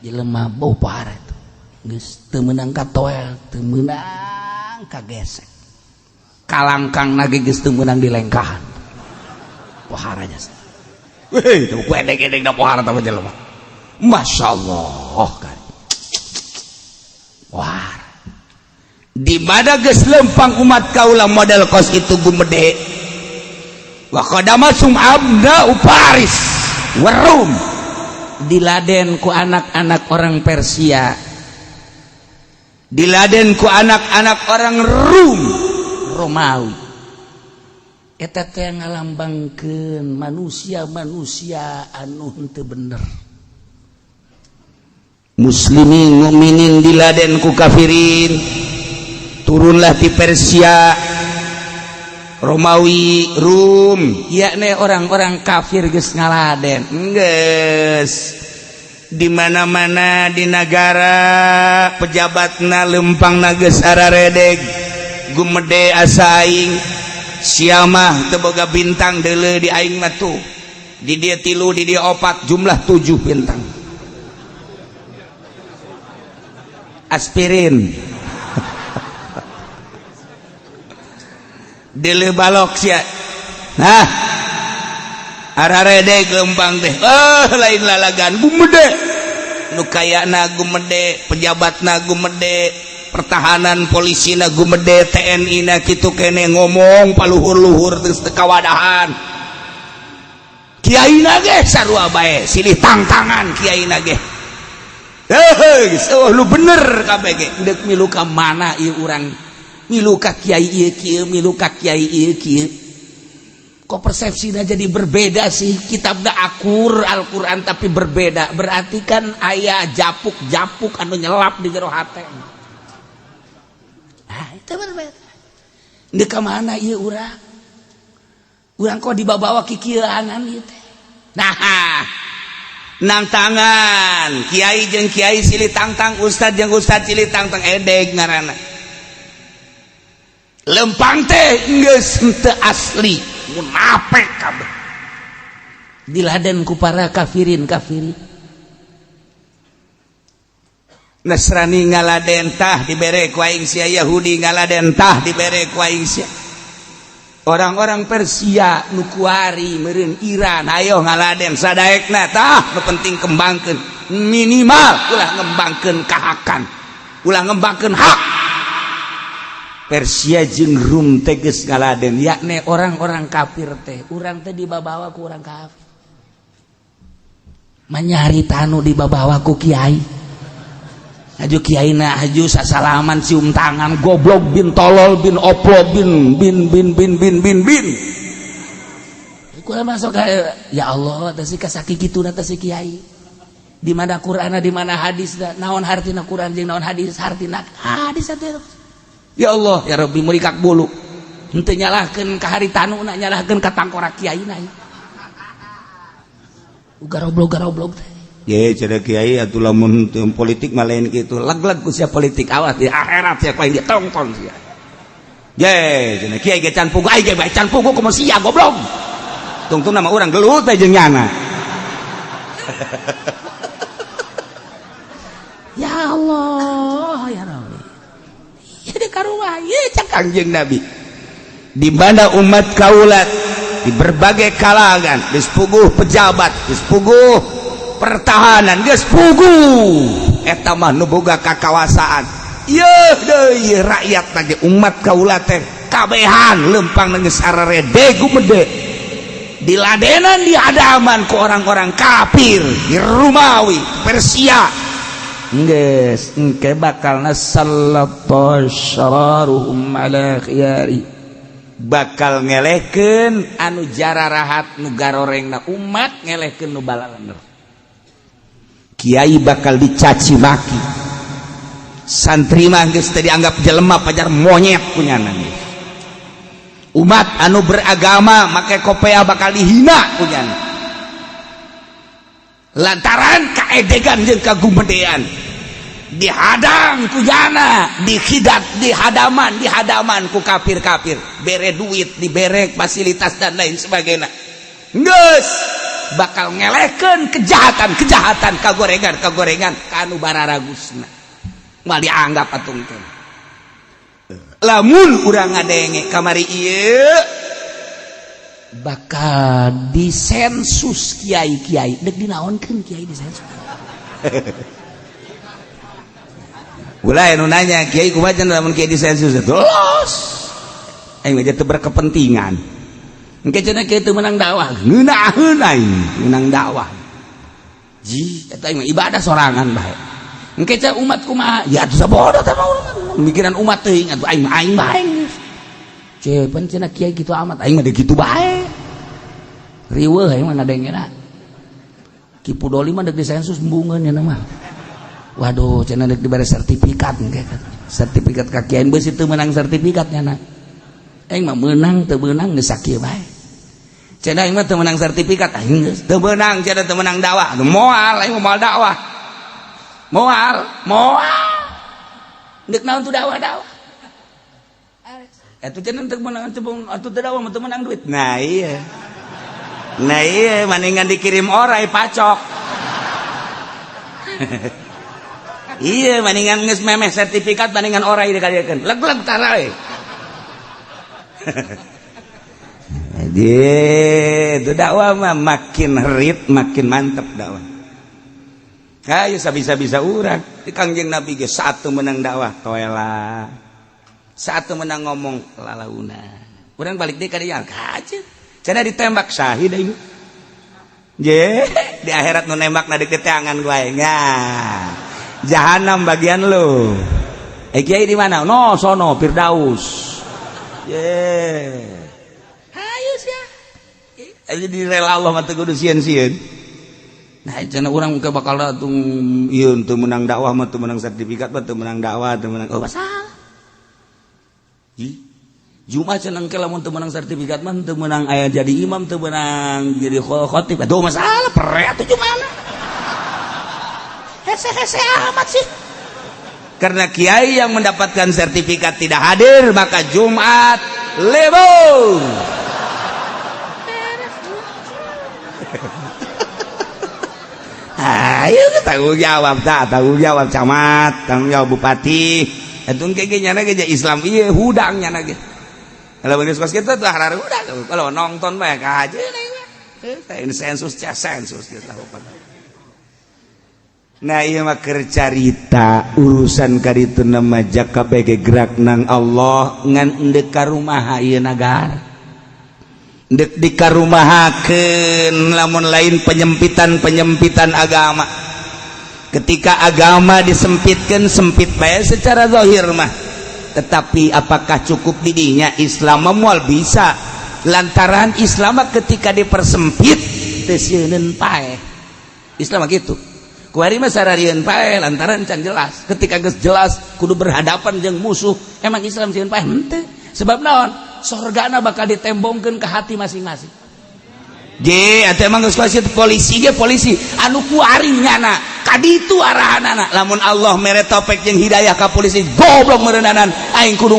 Jelema bopar eta. Geus teu meunang katoel, teu meunang kagesek. Kalangkang nage geus teu meunang dilengkahan. Poharanya. Weh, teu ku edek-edek da pohara tah jelema. Masyaallah kan. Wah. Di mana geus lempang umat kaula model kos itu gumede. Wa qadama sum'abna uparis warum. Diladen ku anak-anak orang Persia. Diladen ku anak-anak orang Rum, Romawi. Eta teh ngalambangkeun manusia-manusia anu henteu bener. Muslimin mukminin diladen ku kafirin. Turunlah di Persia, Romawi, Rum, yakni orang-orang kafir geus ngaladen. Geus di mana-mana di negara pejabatna lempangna geus araredeg, gumede asa aing, sia mah teu boga bintang deuleu di aing mah tuh. Di dieu 3, di dieu 4, jumlah 7 bintang. Aspirin. Dele balok sia. Nah, araredeg lempang teh. Lain lalagan gumede. Nu kayana gumede, pejabatna gumede, pertahanan polisina gumede, TNI na kitu kene ngomong paluhur-luhur geus teu kawadahan. Kiaina ge sarua bae, silih tangtangan kiaina ge. Geus lu bener kabeh ge. Deuk milu ka mana ieu urang? Milu ka kiai ieu kieu, milu ka kiai ieu kieu. Kok persepsina jadi berbeda sih? Kitabna akur Al-Qur'an tapi berbeda. Berarti kan aya japuk-japuk anu nyelap di jero hate. Itu berbeda. Deuk ka mana ieu urang? Urang kok dibawa ki kieu angan ieu teh. Nah, nang tangan kiai jeung kiai silih tangtang, ustad jeung ustad silih tangtang edeg ngaranna. Lempang teh geus henteu asli, munafik kabeh. Diladen ku para kafirin. Nasrani ngaladen tah dibere ku aing sia, Yahudi ngaladen tah dibere ku aing sia. Orang-orang Persia nu kuari meureun Iran ayo ngaladen sadaekna tah nu penting kembangkeun. Minimal ulah ngembangkeun kahakan. Ulah ngembangkeun hak. Persia jeung Rum teh geus ngaladen, yakni orang-orang kafir teh. Urang teh dibabawa ku urang kafir. Manyarita anu dibabawa ku kiai. Aju kiaina aju sasalaman cium tangan, goblok bin tolol bin oplo bin. Kumaha masuk ya Allah teh kasaki kituna teh si kiai. Di mana Qur'ana, di mana hadisna, naon hartina Qur'an jeung naon hadis hartina hadis teh. Ya Allah, ya Rabbi murikak bulu. Henteu nyalahkeun ka haritanuna, nyalahkeun ka tangkorak kiaina. Garoblok teh. Ye cenah kiai atuh lamun politik mah lain kitu. Leg-leg ku sia politik awas di akhirat sia paling ditongkon sia. Ye cenah kiai ge can pugu ai ge bae can pugu kumaha sia goblok. Tungtung nama urang gelut teh jeung nyana. Ya Allah, ya Rabbi. Jadi karuah ieu cak Kangjeng Nabi. Di mana umat kaulat di berbagai kalangan, geus puguh pejabat, geus puguh pertahanan, geus puguh eta mah nu boga kakawasaan. Ieu deui rakyat lagi umat kaulat teh kabehan lempang geus arerede gumede. Diladenan di hadaman ku orang-orang kafir di Romawi, Persia. geus engke bakalna sallatashararuhum ala khiyari bakal ngelehkeun anu jararahat nu garorengna umat ngelehkeun nu balaleuneur. Kiai bakal dicaci maki, santri mah geus teu dianggap jelema pajar monyet kunyana. Umat anu beragama make kopea bakal dihina kunyana lantaran kaedegan jeung kagumedean, dihadang kunyana, dihadaman ku kafir-kafir, bere duit, dibere fasilitas dan lain sebagainya. Geus bakal ngelehkeun kejahatan kagorengan kanu bararagusna mal dianggap atuh teh. Lamun urang ngadenge kamari ieu bakal disensus kiai-kiai, deuk dinaonkeun kiai disensus. Ulah anu nanya kiai kumaha cenah lamun kiai disensus los. Aing mah teu berkepentingan. Engke cenah kieu teu meunang dakwah, ngeunaheun aing meunang dakwah. Ji, eta mah ibadah sorangan bae. Engke cenah umat kumaha? Ya atuh sabodo teh mikiran umat teuing atuh aing bae. Cepen cenah kiai kitu amat, aing mah deuk kitu bae. Riweuh aing mah nadengena. Ki Pudoli mah deuk disensus embungeun nya mah. Waduh, cenah deuk dibere sertifikat engke. Sertifikat ka kiai beus teu meunang sertifikat nya. Aing mah meunang teu meunang geus sakieu bae. Cenah aing mah teu meunang sertifikat, aing geus teu meunang, cenah teu meunang dakwah. Moal aing moal dakwah. Moal. Deuk naon tu dakwah. Atuh cenah teu meunang atuh teu dakwah mah teu meunang duit. Nah iya mendingan dikirim orai pacok. Iya mendingan geus memeh sertifikat mendingan orai dikalieukeun. Leg-leg tara we. Jadi itu dakwah mah makin herit makin mantep dakwah. Kayu sabisa-bisa urang di Kangjeng Nabi ge saat teu meunang dakwah toela, saat teu meunang ngomong lalauna. Urang balik deui ka dieu kajeun. Cenah ditembak syahid aing. Ye, di akhirat nu nembakna deuk teangan gue. Nah, jahanam bagian lu. Kiai di mana? No, sono Firdaus. Hayu sia. Jadi rela Allah mah teu kudu sieun-sieun. Nah, cenah urang ke bakal datung ieu teu meunang dakwah mah teu meunang sertifikat mah teu meunang dakwah teu meunang masalah. Jumat cenah engke lamun teu meunang sertifikat mah teu meunang aya jadi imam teu meunang jadi khatib. Atuh masalah pere atuh Jumat. Hese-hese amat sih. Karena kiai yang mendapatkan sertifikat tidak hadir, maka Jumat lebur. Ayo tanggung jawab camat, tanggung jawab bupati. Itu kayak nyana ge Islam ieu hudang nyana ge. Kalau geus kos kitu tah harare hudang. Kalau nonton bae ka hajeun aing. Sensus kita lupa. Nah iya mah keur carita urusan kaditu nama jaka bege gerak nang Allah ngan endek ka rumaha ieu nagara. Endek dikarumahakeun lamun lain penyempitan agama. Ketika agama disempitkeun sempit bae secara zahir mah. Tetapi apakah cukup didinya Islam moal bisa lantaran Islam ketika dipersempit teu sieun pae. Islam gitu. Kuari mah sararieun pae lantaran can jelas. Ketika geus jelas kudu berhadapan jeung musuh. Emang Islam sieun pae henteu. Sebab naon? Sorgana bakal ditembongkeun ka hati masing-masing. Ge atuh emang geus polisi ge polisi anu kuari nyana kaditu arahanana. Lamun Allah mere topek jeung hidayah ka polisi goblok meureunanan aing kudu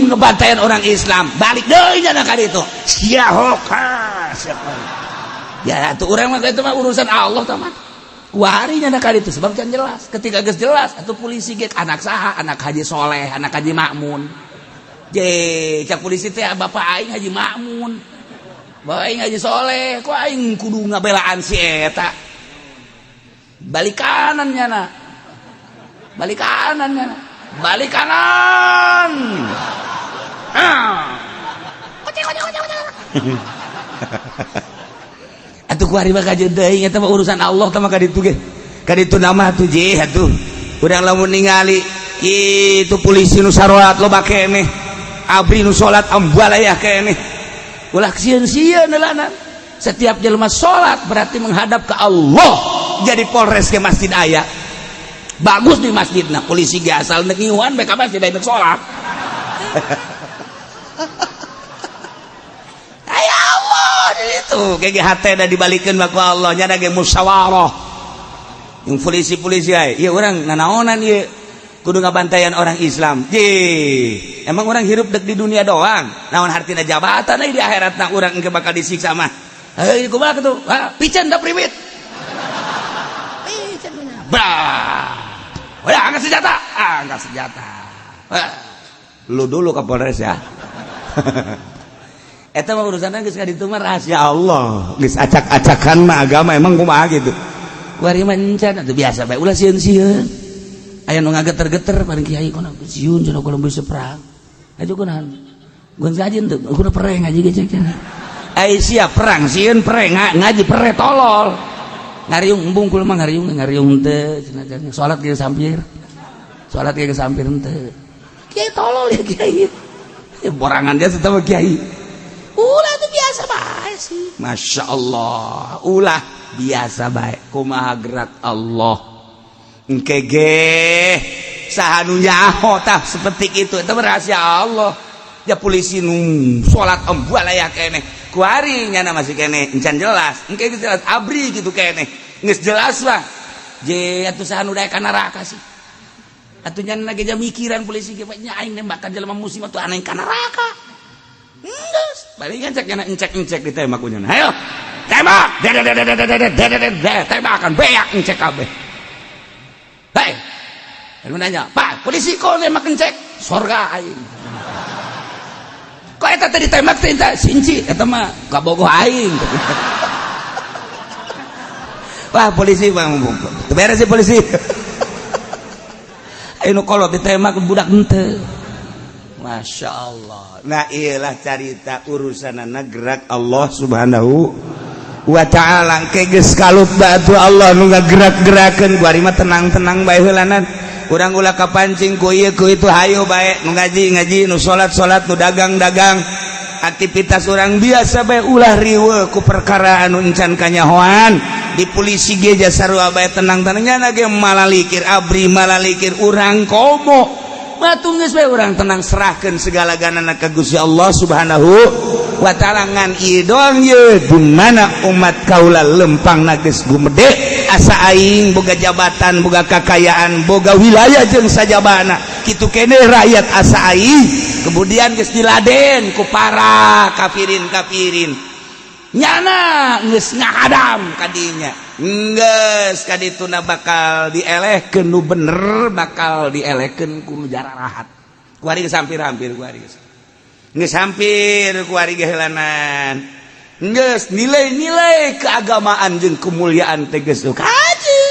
ngebantayan orang Islam. Balik deui nyana kaditu. Sia hoka. Ya atuh urang mah kitu mah urusan Allah tah mah. Kuarinya nak kali itu sebab kan jelas. Ketika geus jelas atau polisi ge anak saha, anak Haji Soleh, anak Haji Makmun. Cak polisi teh bapak aing Haji Makmun. Bapak aing Haji Soleh, ku aing kudu ngabelaan si eta. Balik kanan nyana. Balik kanan. Atuh kuari mah kajeun deui eta mah urusan Allah tah mah kaditu ge. Kaditu nama atuh je atuh. urang lamun ningali itu polisi nu saroat loba keneh abri nu salat ambalaya keneh ulah sieun-sieun heulana setiap jelema salat berarti menghadap ke Allah jadi polres ke masjid aya bagus di masjidna polisi ge asal ngiuhan bae ka masjid aya salat aya Allah itu ge hate da dibalikeun ku Allah nya da ge musyawarah yang polisi-polisi aya ieu urang nanaonan ieu kudu ngabantayan orang Islam emang orang hirup dek di dunia doang naon hartina jabatan di akhiratna urang engke bakal disiksa mah kumaha kitu pican da primit pican bah angkat senjata lu dulu Kapolres ya eta mah urusanna geus kaditu mah rahasia Allah geus acak-acakan mah agama emang kumaha gitu kuari mah encan atuh biasa bae ulah sieun-sieun aya nu ngageter-geter paling kiai kuna sieun cenah kudu bisa perang aja kunahan gun sajin teu kudu pereng aja ge cek ai sia perang sieun pereng ngaji pere tolol ngariung embung kula mah ngariung teu cenah salat ge sampir teu kiai tolol ya kiai borangan dia tetep kiai ulah itu biasa bae sih Masya Allah ulah biasa bae kumaha gerak Allah engke ge sahanu nyaho tah seperti itu rahasia Allah ya polisi nu salat ambalaya keneh kuari nyana masih keneh encan jelas engke jelas abri gitu keneh geus jelas mah je atuh sahanu daek ka neraka sih atuh nyana ge mikiran polisi ge nya aing nembakan jelema muslim atuh aneh ka neraka geus balik kan cek nyana encek ditembak ku nyana ayo tembak tembakan beak encek kabeh hei lu nanya pak polisi kok nembak encek sorga aing kok eta tadi tembak teh sinci eta mah kabogoh aing wah polisi bang beres sih polisi anu kolot ditembak budak henteu Masya Allah nah iyalah carita urusanana gerak Allah subhanahu wa ta'ala ke geus kalut batu Allah nu ngagerak-gerakeun kuari mah tenang-tenang bae heulanan urang ulah kapancing ku ieu ku itu hayu bae nu ngaji nu salat nu dagang aktivitas orang biasa bae ulah riweuh ku perkara anu encan kanyahoan di polisi ge sarua bae tenang-tenangnya ge malalikir abri malalikir urang komo batu geus bae urang tenang serahkeun segala-galana ka Gusti Allah subhanahu wa ta'ala ngan ieu doang ye di mana umat kaula lempangna geus gumede asa aing boga jabatan boga kakayaan boga wilayah jeung sajabana kitu keneh rakyat asa aing kemudian geus diladen ku para kafirin nyana geus ngahadam kadinya geus kadituna bakal dielehkeun nu bener bakal dielehkeun ku nu jararahat kuari geus hampir kuari geus hampir kuari ge heulanan geus nilai-nilai keagamaan jeung kemuliaan teh geus kaji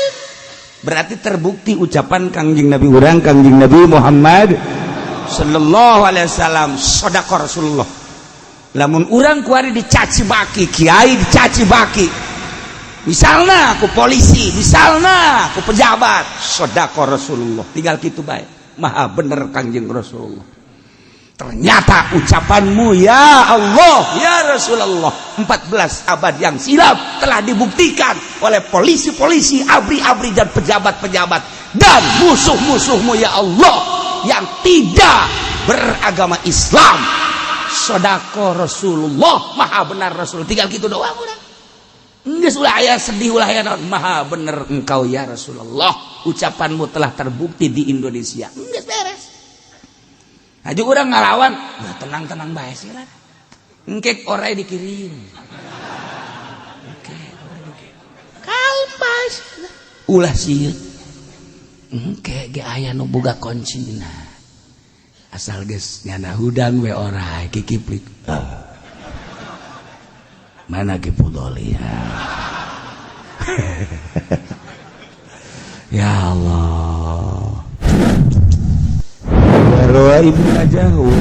berarti terbukti ucapan Kangjeng Nabi urang Kangjeng Nabi Muhammad sallallahu alaihi wasallam sadaqah Rasulullah lamun urang kuari dicaci baki kiai dicaci baki misalna ku polisi misalna ku pejabat sadaqah Rasulullah tinggal kitu bae maha bener Kangjeng Rasulullah ternyata ucapanmu ya Allah ya Rasulullah 14 abad yang silam telah dibuktikan oleh polisi-polisi abri-abri dan pejabat-pejabat dan musuh-musuhmu ya Allah yang tidak beragama Islam sadaqah Rasulullah maha benar Rasul tinggal gitu doang udah geus ulah aya sedih ulah aya maha bener engkau ya Rasulullah ucapanmu telah terbukti di Indonesia geus beres aja urang ngalawan ya tenang-tenang bae sih lah engke orai dikirim engke orai dikirim kalpas ulah sieun engke ge aya nu boga kuncina asal geus nyana hudang we orai kikiplik mana ki pudoli ya Allah Roa ibu jauh